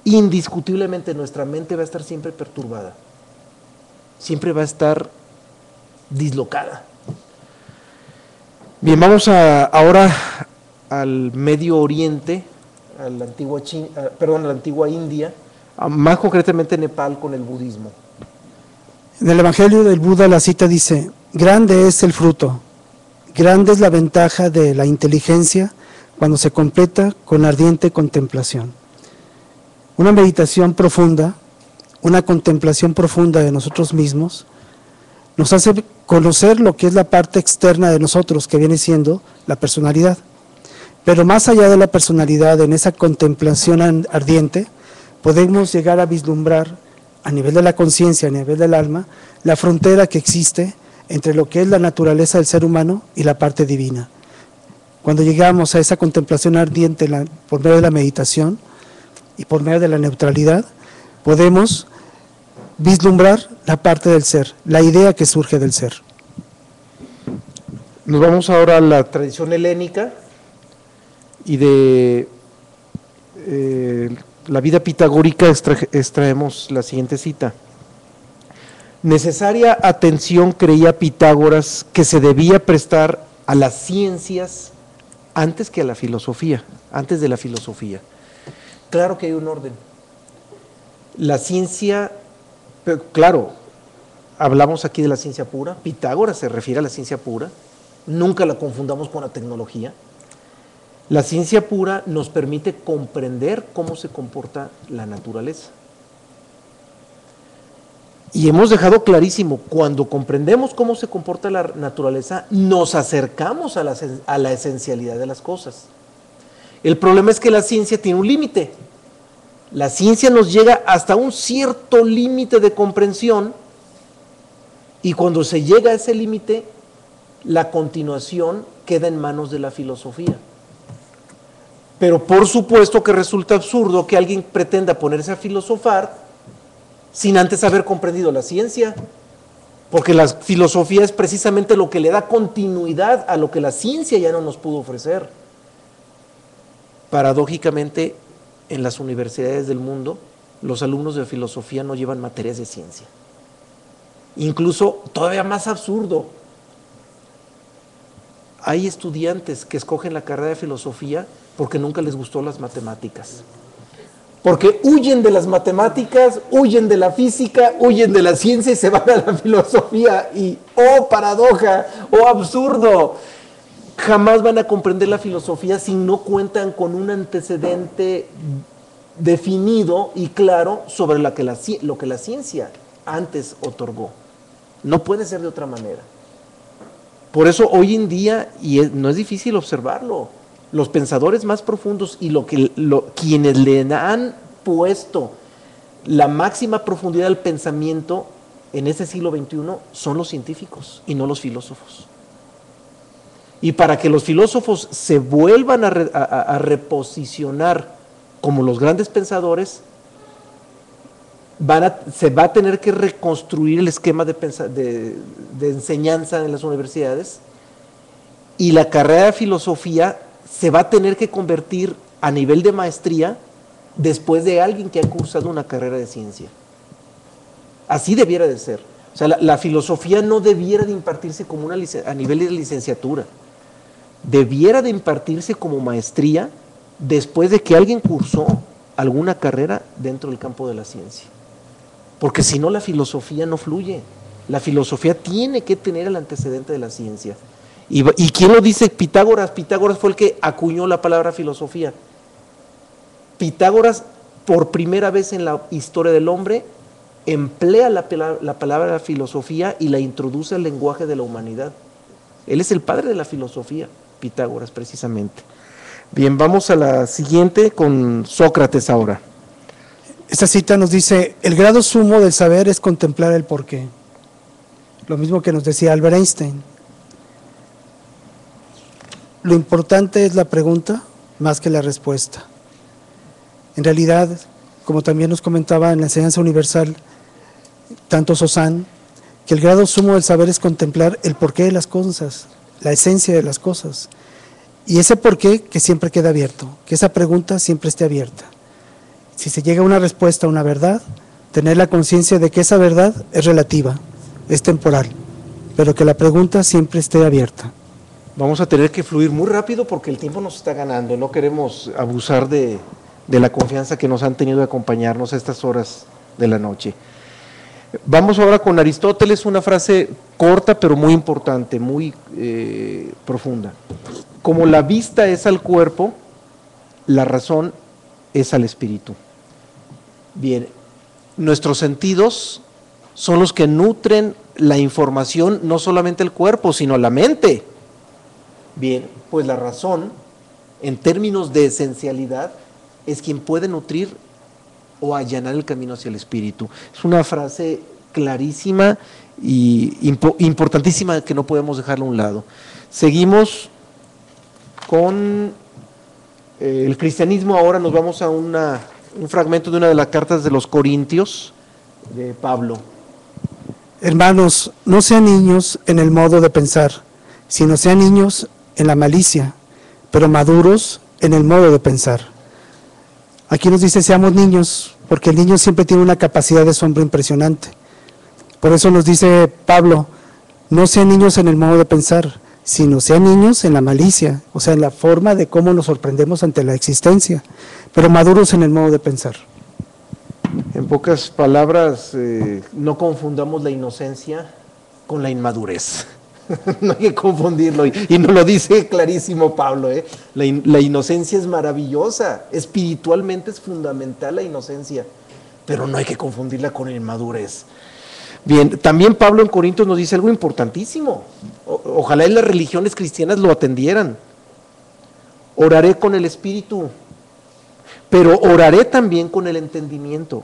indiscutiblemente nuestra mente va a estar siempre perturbada, siempre va a estar dislocada. Bien, vamos ahora al Medio Oriente, a la antigua China, a la antigua India, más concretamente Nepal con el budismo. En el Evangelio del Buda la cita dice, grande es el fruto, grande es la ventaja de la inteligencia cuando se completa con ardiente contemplación. Una meditación profunda, una contemplación profunda de nosotros mismos, nos hace conocer lo que es la parte externa de nosotros, que viene siendo la personalidad. Pero más allá de la personalidad, en esa contemplación ardiente, podemos llegar a vislumbrar a nivel de la conciencia, a nivel del alma, la frontera que existe entre lo que es la naturaleza del ser humano y la parte divina. Cuando llegamos a esa contemplación ardiente por medio de la meditación y por medio de la neutralidad, podemos vislumbrar la parte del ser, la idea que surge del ser. Nos vamos ahora a la tradición helénica y de la vida pitagórica extraemos la siguiente cita. Necesaria atención creía Pitágoras que se debía prestar a las ciencias antes que a la filosofía, antes de la filosofía. Claro que hay un orden. La ciencia, pero claro, hablamos aquí de la ciencia pura, Pitágoras se refiere a la ciencia pura, nunca la confundamos con la tecnología. La ciencia pura nos permite comprender cómo se comporta la naturaleza. Y hemos dejado clarísimo, cuando comprendemos cómo se comporta la naturaleza, nos acercamos a la esencialidad de las cosas. El problema es que la ciencia tiene un límite. La ciencia nos llega hasta un cierto límite de comprensión y cuando se llega a ese límite, la continuación queda en manos de la filosofía. Pero por supuesto que resulta absurdo que alguien pretenda ponerse a filosofar sin antes haber comprendido la ciencia, porque la filosofía es precisamente lo que le da continuidad a lo que la ciencia ya no nos pudo ofrecer. Paradójicamente, en las universidades del mundo, los alumnos de filosofía no llevan materias de ciencia. Incluso, todavía más absurdo, hay estudiantes que escogen la carrera de filosofía porque nunca les gustó las matemáticas. Porque huyen de las matemáticas, huyen de la física, huyen de la ciencia y se van a la filosofía. Y, ¡oh paradoja! ¡Oh absurdo! Jamás van a comprender la filosofía si no cuentan con un antecedente definido y claro sobre lo que la ciencia antes otorgó. No puede ser de otra manera. Por eso hoy en día, no es difícil observarlo, los pensadores más profundos y quienes le han puesto la máxima profundidad del pensamiento en ese siglo XXI son los científicos y no los filósofos. Y para que los filósofos se vuelvan a reposicionar como los grandes pensadores, se va a tener que reconstruir el esquema de enseñanza en las universidades, y la carrera de filosofía se va a tener que convertir a nivel de maestría después de alguien que ha cursado una carrera de ciencia. Así debiera de ser. O sea, la filosofía no debiera de impartirse como a nivel de licenciatura. Debiera de impartirse como maestría después de que alguien cursó alguna carrera dentro del campo de la ciencia. Porque si no, la filosofía no fluye. La filosofía tiene que tener el antecedente de la ciencia. ¿Y quién lo dice? Pitágoras. Pitágoras fue el que acuñó la palabra filosofía. Pitágoras, por primera vez en la historia del hombre, emplea la palabra filosofía y la introduce al lenguaje de la humanidad. Él es el padre de la filosofía, Pitágoras, precisamente. Bien, vamos a la siguiente con Sócrates ahora. Esta cita nos dice: el grado sumo del saber es contemplar el porqué. Lo mismo que nos decía Albert Einstein. Lo importante es la pregunta más que la respuesta. En realidad, como también nos comentaba en la enseñanza universal, tanto Sosán, que el grado sumo del saber es contemplar el porqué de las cosas, la esencia de las cosas. Y ese porqué que siempre queda abierto, que esa pregunta siempre esté abierta. Si se llega a una respuesta, a una verdad, tener la conciencia de que esa verdad es relativa, es temporal, pero que la pregunta siempre esté abierta. Vamos a tener que fluir muy rápido porque el tiempo nos está ganando. No queremos abusar de la confianza que nos han tenido de acompañarnos a estas horas de la noche. Vamos ahora con Aristóteles, una frase corta pero muy importante, muy profunda. Como la vista es al cuerpo, la razón es al espíritu. Bien, nuestros sentidos son los que nutren la información, no solamente al cuerpo, sino a la mente. Bien, pues la razón, en términos de esencialidad, es quien puede nutrir o allanar el camino hacia el espíritu. Es una frase clarísima y importantísima que no podemos dejarla a un lado. Seguimos con el cristianismo. Ahora nos vamos a un fragmento de una de las cartas de los Corintios de Pablo. Hermanos, no sean niños en el modo de pensar, sino sean niños en la malicia, pero maduros en el modo de pensar. Aquí nos dice seamos niños, porque el niño siempre tiene una capacidad de asombro impresionante. Por eso nos dice Pablo, no sean niños en el modo de pensar, sino sean niños en la malicia, o sea, en la forma de cómo nos sorprendemos ante la existencia, pero maduros en el modo de pensar. En pocas palabras, no confundamos la inocencia con la inmadurez. No hay que confundirlo, y nos lo dice clarísimo Pablo. La inocencia es maravillosa, espiritualmente es fundamental la inocencia, pero no hay que confundirla con la inmadurez. Bien, también Pablo en Corintios nos dice algo importantísimo. Ojalá y las religiones cristianas lo atendieran. Oraré con el espíritu, pero oraré también con el entendimiento.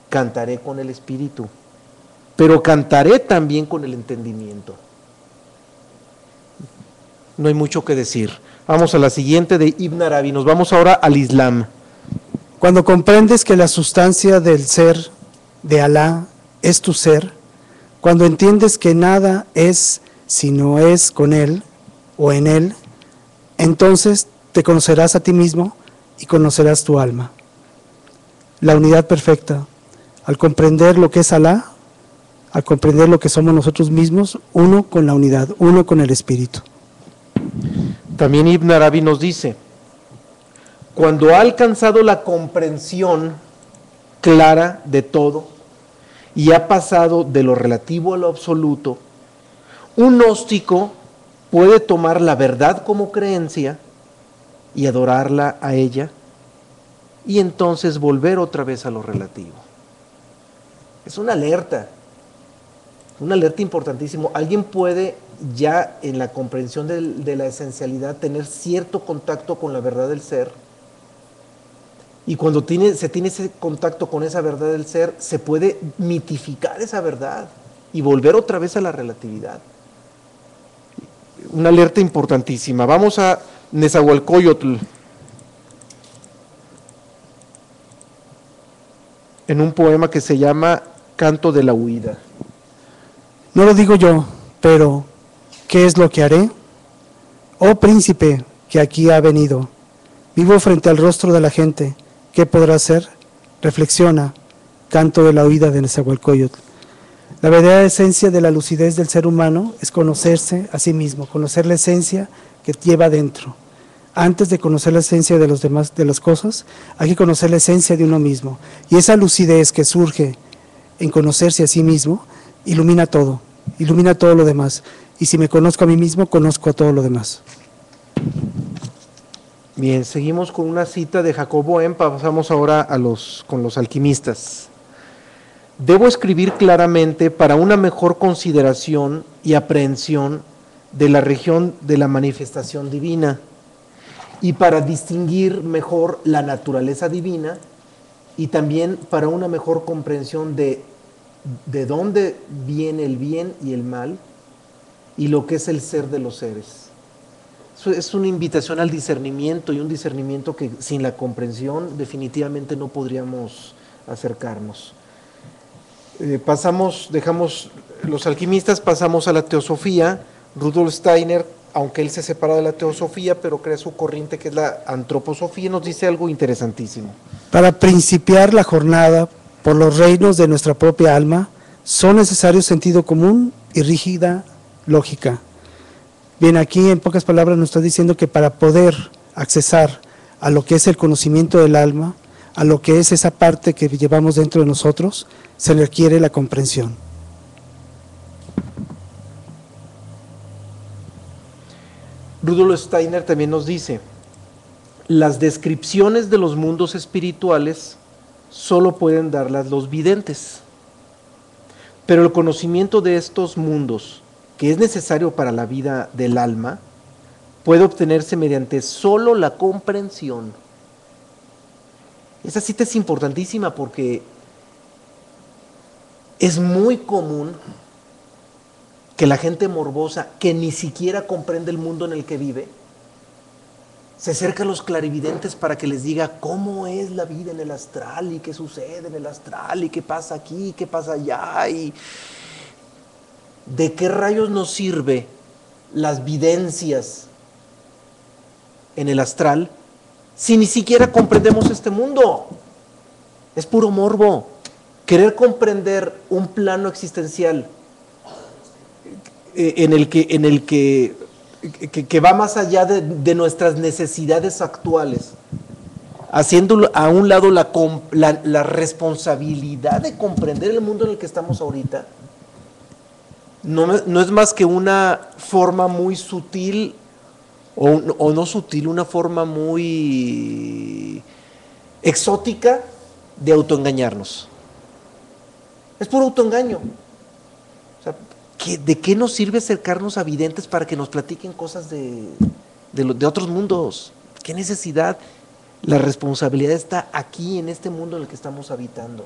Cantaré con el espíritu, pero cantaré también con el entendimiento. No hay mucho que decir. Vamos a la siguiente de Ibn Arabi. Nos vamos ahora al Islam. Cuando comprendes que la sustancia del ser de Alá es tu ser, cuando entiendes que nada es si no es con Él o en Él, entonces te conocerás a ti mismo y conocerás tu alma. La unidad perfecta, al comprender lo que es Alá, al comprender lo que somos nosotros mismos, uno con la unidad, uno con el espíritu. También Ibn Arabi nos dice, cuando ha alcanzado la comprensión clara de todo y ha pasado de lo relativo a lo absoluto, un gnóstico puede tomar la verdad como creencia y adorarla a ella, y entonces volver otra vez a lo relativo. Es una alerta importantísima. Alguien puede ya en la comprensión de la esencialidad tener cierto contacto con la verdad del ser, Y cuando se tiene ese contacto con esa verdad del ser, se puede mitificar esa verdad y volver otra vez a la relatividad. Una alerta importantísima. Vamos a Nezahualcóyotl, en un poema que se llama Canto de la Huida. No lo digo yo, pero ¿qué es lo que haré? Oh príncipe que aquí ha venido, vivo frente al rostro de la gente, ¿qué podrá hacer? Reflexiona, Canto de la Huida de Nezahualcóyotl. La verdadera esencia de la lucidez del ser humano es conocerse a sí mismo, conocer la esencia que lleva dentro. Antes de conocer la esencia de los demás, de las cosas, hay que conocer la esencia de uno mismo. Y esa lucidez que surge en conocerse a sí mismo, ilumina todo lo demás. Y si me conozco a mí mismo, conozco a todo lo demás. Bien, seguimos con una cita de Jacob Böhm, pasamos ahora con los alquimistas. Debo escribir claramente para una mejor consideración y aprehensión de la región de la manifestación divina y para distinguir mejor la naturaleza divina y también para una mejor comprensión de dónde viene el bien y el mal y lo que es el ser de los seres. Eso es una invitación al discernimiento y un discernimiento que sin la comprensión definitivamente no podríamos acercarnos. Dejamos los alquimistas, pasamos a la teosofía. Rudolf Steiner, aunque él se separa de la teosofía, pero crea su corriente que es la antroposofía, nos dice algo interesantísimo. Para principiar la jornada por los reinos de nuestra propia alma, son necesarios sentido común y rígida lógica. Bien, aquí en pocas palabras nos está diciendo que para poder accesar a lo que es el conocimiento del alma, a lo que es esa parte que llevamos dentro de nosotros, se requiere la comprensión. Rudolf Steiner también nos dice, las descripciones de los mundos espirituales solo pueden darlas los videntes, pero el conocimiento de estos mundos, que es necesario para la vida del alma, puede obtenerse mediante solo la comprensión. Esa cita es importantísima porque es muy común que la gente morbosa, que ni siquiera comprende el mundo en el que vive, se acerca a los clarividentes para que les diga cómo es la vida en el astral y qué sucede en el astral y qué pasa aquí, qué pasa allá y de qué rayos nos sirve las videncias en el astral si ni siquiera comprendemos este mundo. Es puro morbo. Querer comprender un plano existencial en el que va más allá de nuestras necesidades actuales, haciendo a un lado la responsabilidad de comprender el mundo en el que estamos ahorita, no es más que una forma muy sutil, o no sutil, una forma muy exótica de autoengañarnos. Es puro autoengaño. O sea, ¿de qué nos sirve acercarnos a videntes para que nos platiquen cosas de otros mundos? ¿Qué necesidad? La responsabilidad está aquí, en este mundo en el que estamos habitando.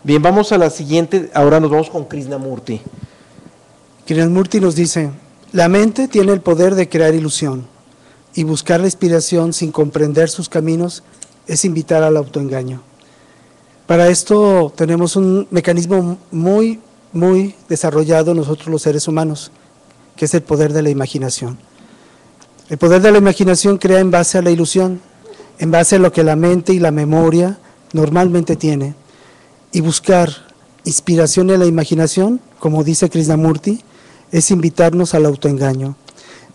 Bien, vamos a la siguiente. Ahora nos vamos con Krishnamurti. Krishnamurti nos dice, la mente tiene el poder de crear ilusión y buscar la inspiración sin comprender sus caminos es invitar al autoengaño. Para esto tenemos un mecanismo muy desarrollado nosotros los seres humanos, que es el poder de la imaginación. El poder de la imaginación crea en base a la ilusión, en base a lo que la mente y la memoria normalmente tiene. Y buscar inspiración en la imaginación, como dice Krishnamurti, es invitarnos al autoengaño.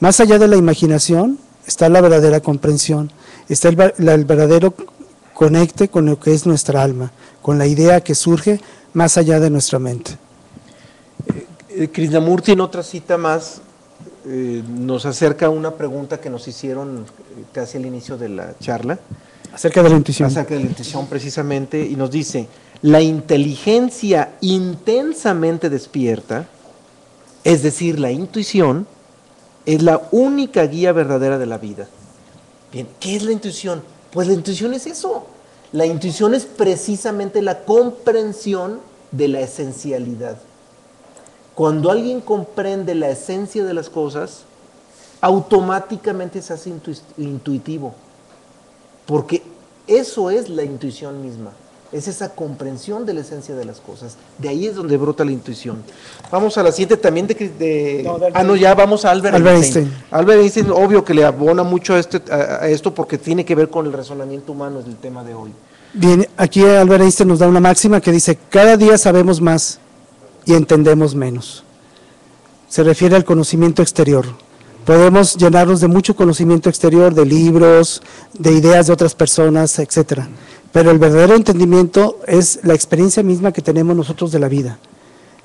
Más allá de la imaginación está la verdadera comprensión, está el verdadero conecte con lo que es nuestra alma, con la idea que surge más allá de nuestra mente. Krishnamurti en otra cita más nos acerca a una pregunta que nos hicieron casi al inicio de la charla. Acerca de la intuición. Acerca de la intuición precisamente, y nos dice, la inteligencia intensamente despierta, es decir, la intuición, es la única guía verdadera de la vida. Bien, ¿qué es la intuición? Pues la intuición es eso, La intuición es precisamente la comprensión de la esencialidad. Cuando alguien comprende la esencia de las cosas, automáticamente se hace intuitivo, porque eso es la intuición misma, es esa comprensión de la esencia de las cosas. De ahí es donde brota la intuición. Vamos a la siguiente también ya vamos a Albert Einstein. Albert Einstein, obvio que le abona mucho a esto porque tiene que ver con el razonamiento humano, es el tema de hoy. Bien, aquí Albert Einstein nos da una máxima que dice: cada día sabemos más y entendemos menos. Se refiere al conocimiento exterior. Podemos llenarnos de mucho conocimiento exterior, de libros, de ideas de otras personas, etcétera. Pero el verdadero entendimiento es la experiencia misma que tenemos nosotros de la vida.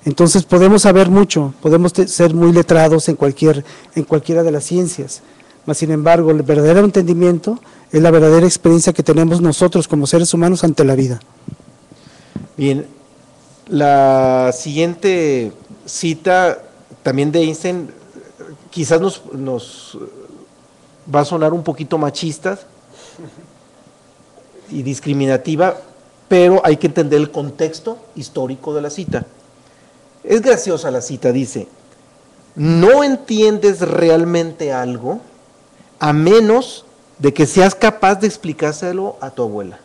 Entonces podemos saber mucho, podemos ser muy letrados en cualquiera de las ciencias. Mas sin embargo, el verdadero entendimiento es la verdadera experiencia que tenemos nosotros como seres humanos ante la vida. Bien, la siguiente cita también de Einstein quizás nos va a sonar un poquito machista y discriminativa, pero hay que entender el contexto histórico de la cita. Es graciosa la cita, dice: no entiendes realmente algo a menos de que seas capaz de explicárselo a tu abuela.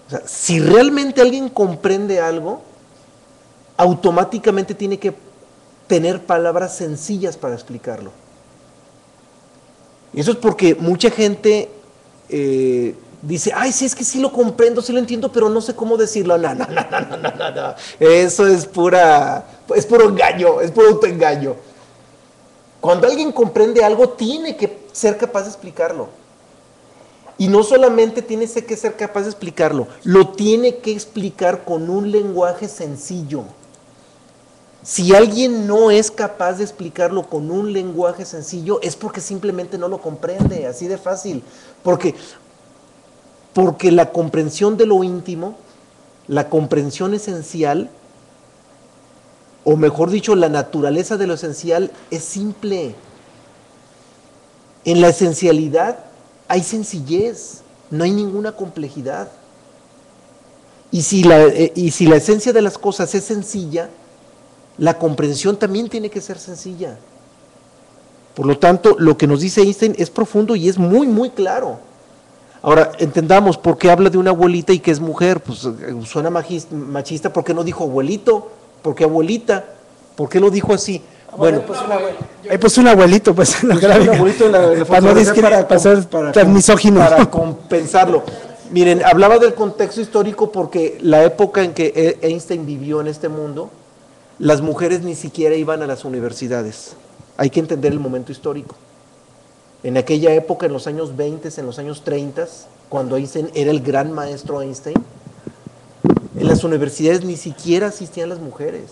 O sea, si realmente alguien comprende algo, automáticamente tiene que tener palabras sencillas para explicarlo. Y eso es porque mucha gente dice: ay, sí, es que sí lo comprendo, sí lo entiendo, pero no sé cómo decirlo. No. Eso es puro engaño, es puro autoengaño. Cuando alguien comprende algo, tiene que ser capaz de explicarlo. Y no solamente tiene que ser capaz de explicarlo, lo tiene que explicar con un lenguaje sencillo. Si alguien no es capaz de explicarlo con un lenguaje sencillo, es porque simplemente no lo comprende, así de fácil. Porque la comprensión de lo íntimo, la comprensión esencial, o mejor dicho, la naturaleza de lo esencial es simple. En la esencialidad hay sencillez, no hay ninguna complejidad. Y si la esencia de las cosas es sencilla, la comprensión también tiene que ser sencilla. Por lo tanto, lo que nos dice Einstein es profundo y es muy, muy claro. Ahora, entendamos por qué habla de una abuelita y que es mujer. Pues suena machista. ¿Por qué no dijo abuelito? ¿Por qué abuelita? ¿Por qué lo dijo así? Bueno, pues un abuelito, pues un abuelito para misógino. Para compensarlo. Miren, hablaba del contexto histórico porque la época en que Einstein vivió en este mundo, las mujeres ni siquiera iban a las universidades. Hay que entender el momento histórico. En aquella época, en los años 20, en los años 30, cuando Einstein era el gran maestro Einstein, en las universidades ni siquiera asistían las mujeres.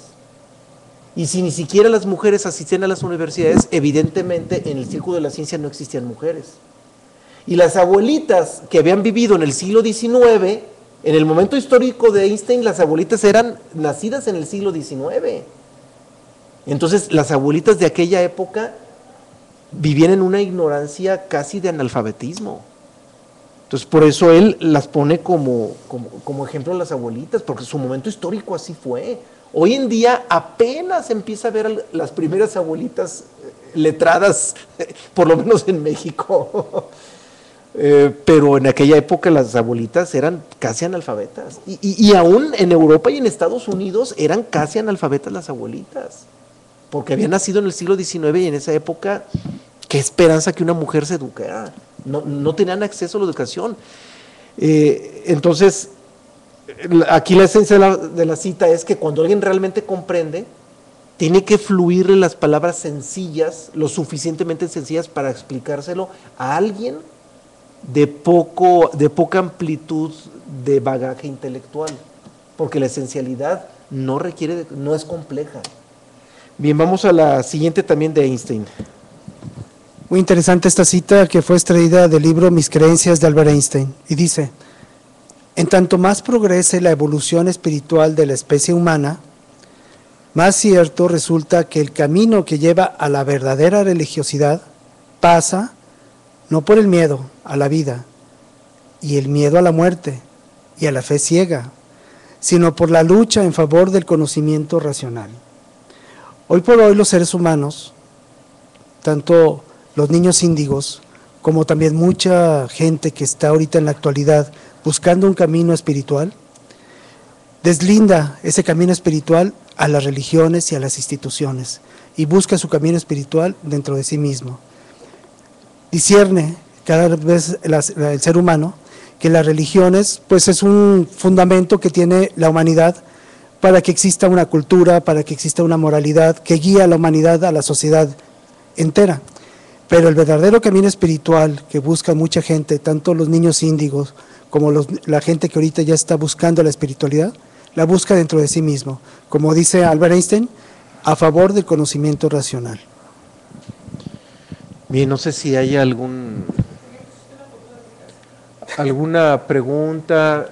Y si ni siquiera las mujeres asistían a las universidades, evidentemente en el círculo de la ciencia no existían mujeres. Y las abuelitas que habían vivido en el siglo XIX, en el momento histórico de Einstein, las abuelitas eran nacidas en el siglo XIX. Entonces, las abuelitas de aquella época vivían en una ignorancia casi de analfabetismo. Entonces, por eso él las pone como ejemplo a las abuelitas, porque su momento histórico así fue. Hoy en día apenas empieza a ver las primeras abuelitas letradas, por lo menos en México. Pero en aquella época las abuelitas eran casi analfabetas. Y aún en Europa y en Estados Unidos eran casi analfabetas las abuelitas, porque habían nacido en el siglo XIX y en esa época, qué esperanza que una mujer se educara. No tenían acceso a la educación. Entonces, aquí la esencia de la cita es que cuando alguien realmente comprende, tiene que fluirle las palabras sencillas, lo suficientemente sencillas para explicárselo a alguien de poca amplitud de bagaje intelectual, porque la esencialidad no es compleja. Bien, vamos a la siguiente también de Einstein. Muy interesante esta cita que fue extraída del libro Mis creencias de Albert Einstein, y dice: en tanto más progrese la evolución espiritual de la especie humana, más cierto resulta que el camino que lleva a la verdadera religiosidad pasa no por el miedo a la vida, y el miedo a la muerte y a la fe ciega, sino por la lucha en favor del conocimiento racional. Hoy por hoy los seres humanos, tanto los niños índigos, como también mucha gente que está ahorita en la actualidad buscando un camino espiritual, deslinda ese camino espiritual a las religiones y a las instituciones y busca su camino espiritual dentro de sí mismo. Discierne cada vez el ser humano que las religiones pues es un fundamento que tiene la humanidad para que exista una cultura, para que exista una moralidad que guía a la humanidad, a la sociedad entera. Pero el verdadero camino espiritual que busca mucha gente, tanto los niños índigos como la gente que ahorita ya está buscando la espiritualidad, la busca dentro de sí mismo, como dice Albert Einstein, a favor del conocimiento racional. Bien, no sé si hay alguna pregunta,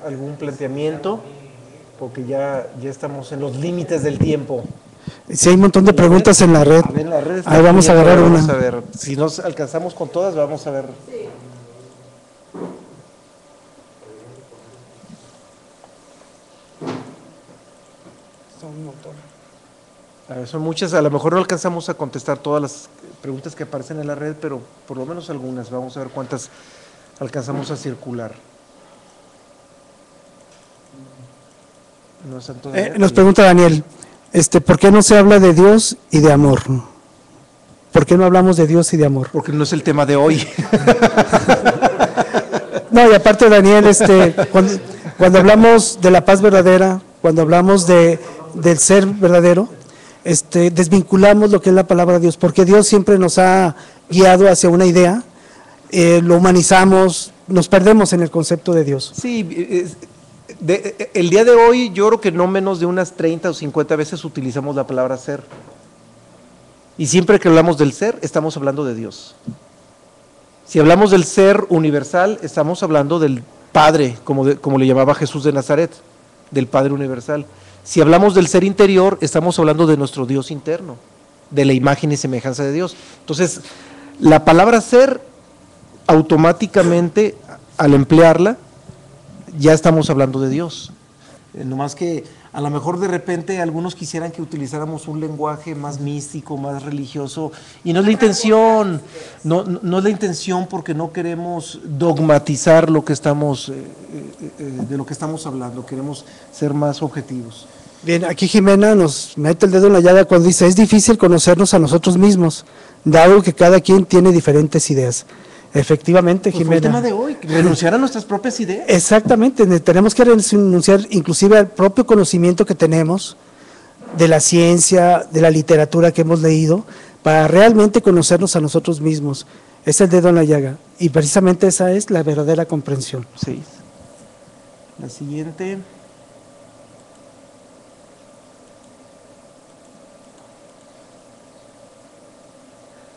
algún planteamiento, porque ya estamos en los límites del tiempo. Sí, hay un montón de preguntas en la red. A ver, la red está Ahí vamos a llena, agarrar vamos una. a ver, si nos alcanzamos con todas, vamos a ver. A ver, son muchas, a lo mejor no alcanzamos a contestar todas las preguntas que aparecen en la red, pero por lo menos algunas, vamos a ver cuántas alcanzamos a circular. No están todavía. Nos pregunta Daniel, ¿por qué no se habla de Dios y de amor? ¿Por qué no hablamos de Dios y de amor? Porque no es el tema de hoy. No, y aparte Daniel, cuando hablamos de la paz verdadera, cuando hablamos del ser verdadero, desvinculamos lo que es la palabra de Dios, porque Dios siempre nos ha guiado hacia una idea, lo humanizamos, nos perdemos en el concepto de Dios. Sí, el día de hoy yo creo que no menos de unas 30 o 50 veces utilizamos la palabra ser. Y siempre que hablamos del ser, estamos hablando de Dios. Si hablamos del ser universal, estamos hablando del Padre, como le llamaba Jesús de Nazaret, del Padre universal. Si hablamos del ser interior, estamos hablando de nuestro Dios interno, de la imagen y semejanza de Dios. Entonces, la palabra ser, automáticamente, al emplearla, ya estamos hablando de Dios. Nomás que a lo mejor de repente algunos quisieran que utilizáramos un lenguaje más místico, más religioso, y no es la intención, no es la intención, porque no queremos dogmatizar lo que estamos, de lo que estamos hablando, queremos ser más objetivos. Bien, aquí Jimena nos mete el dedo en la llaga cuando dice, es difícil conocernos a nosotros mismos, dado que cada quien tiene diferentes ideas. Efectivamente, Pues Jimena. fue el tema de hoy, renunciar a nuestras propias ideas. Exactamente, tenemos que renunciar inclusive al propio conocimiento que tenemos de la ciencia, de la literatura que hemos leído, para realmente conocernos a nosotros mismos. Es el dedo en la llaga, y precisamente esa es la verdadera comprensión. Sí. La siguiente.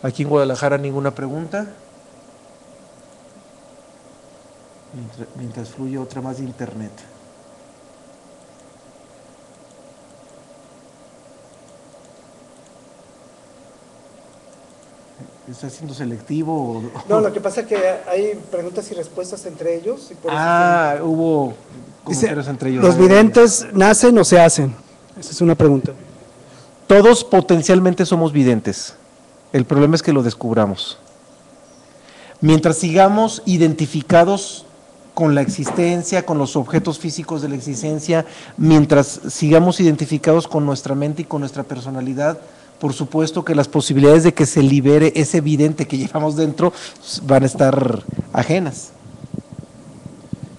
Aquí en Guadalajara ninguna pregunta. Mientras fluye otra más de internet. ¿Está siendo selectivo? No, lo que pasa es que hay preguntas y respuestas entre ellos. Y por eso hubo comentarios entre ellos. ¿Los videntes nacen o se hacen? Esa es una pregunta. Todos potencialmente somos videntes. El problema es que lo descubramos. Mientras sigamos identificados con la existencia, con los objetos físicos de la existencia, mientras sigamos identificados con nuestra mente y con nuestra personalidad, por supuesto que las posibilidades de que se libere ese vidente que llevamos dentro van a estar ajenas.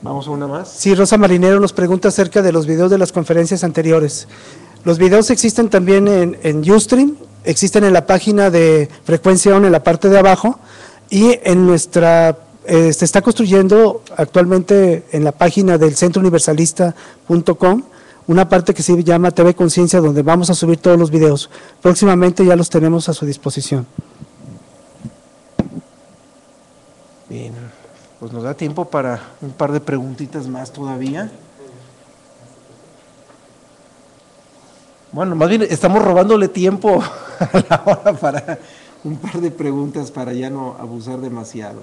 Vamos a una más. Sí, Rosa Marinero nos pregunta acerca de los videos de las conferencias anteriores. Los videos existen también en Ustream, existen en la página de Frecuencia ON en la parte de abajo, y en nuestra se está construyendo actualmente en la página del centrouniversalista.com una parte que se llama TV Conciencia, donde vamos a subir todos los videos. Próximamente ya los tenemos a su disposición. Bien, pues nos da tiempo para un par de preguntitas más todavía. Bueno, más bien estamos robándole tiempo a la hora para un par de preguntas para ya no abusar demasiado.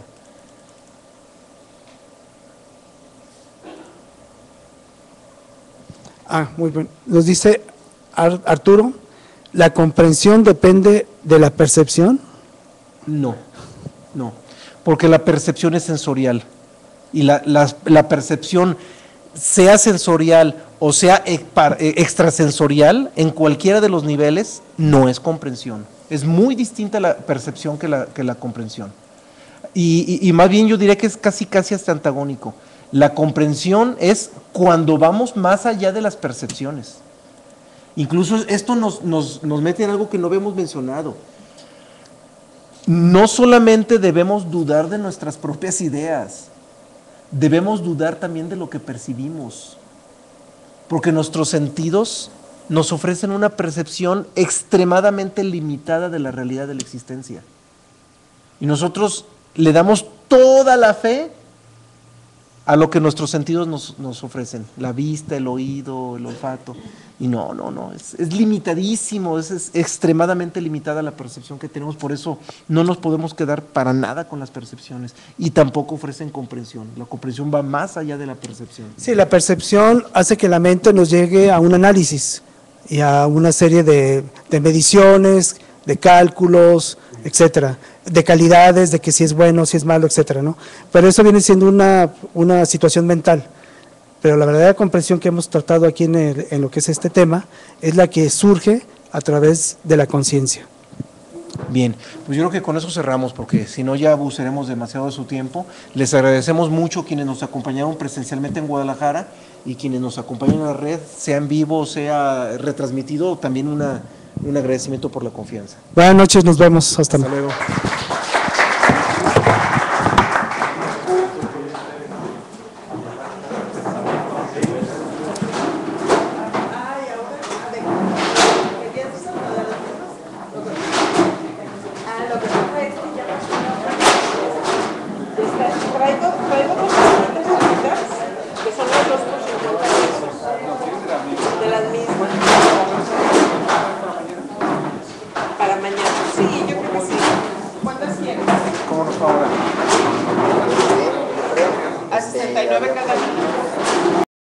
Muy bien. Nos dice Arturo, ¿la comprensión depende de la percepción? No, no, porque la percepción es sensorial y la percepción, sea sensorial o sea extrasensorial, en cualquiera de los niveles, no es comprensión. Es muy distinta la percepción que la comprensión. Y más bien yo diría que es casi hasta antagónico. La comprensión es cuando vamos más allá de las percepciones. Incluso esto nos mete en algo que no habíamos mencionado. No solamente debemos dudar de nuestras propias ideas, debemos dudar también de lo que percibimos, porque nuestros sentidos nos ofrecen una percepción extremadamente limitada de la realidad de la existencia. Y nosotros le damos toda la fe a lo que nuestros sentidos nos ofrecen, la vista, el oído, el olfato, y no, es limitadísimo, es extremadamente limitada la percepción que tenemos, por eso no nos podemos quedar para nada con las percepciones, y tampoco ofrecen comprensión, la comprensión va más allá de la percepción. Sí, la percepción hace que la mente nos llegue a un análisis y a una serie de mediciones, de cálculos, etcétera, de calidades, de que si es bueno, si es malo, etcétera, ¿no? Pero eso viene siendo una situación mental. Pero la verdadera comprensión que hemos tratado aquí en lo que es este tema es la que surge a través de la conciencia. Bien, pues yo creo que con eso cerramos, porque si no ya abusaremos demasiado de su tiempo. Les agradecemos mucho quienes nos acompañaron presencialmente en Guadalajara y quienes nos acompañan en la red, sea en vivo, sea retransmitido, también un agradecimiento por la confianza. Buenas noches, nos vemos. Hasta luego.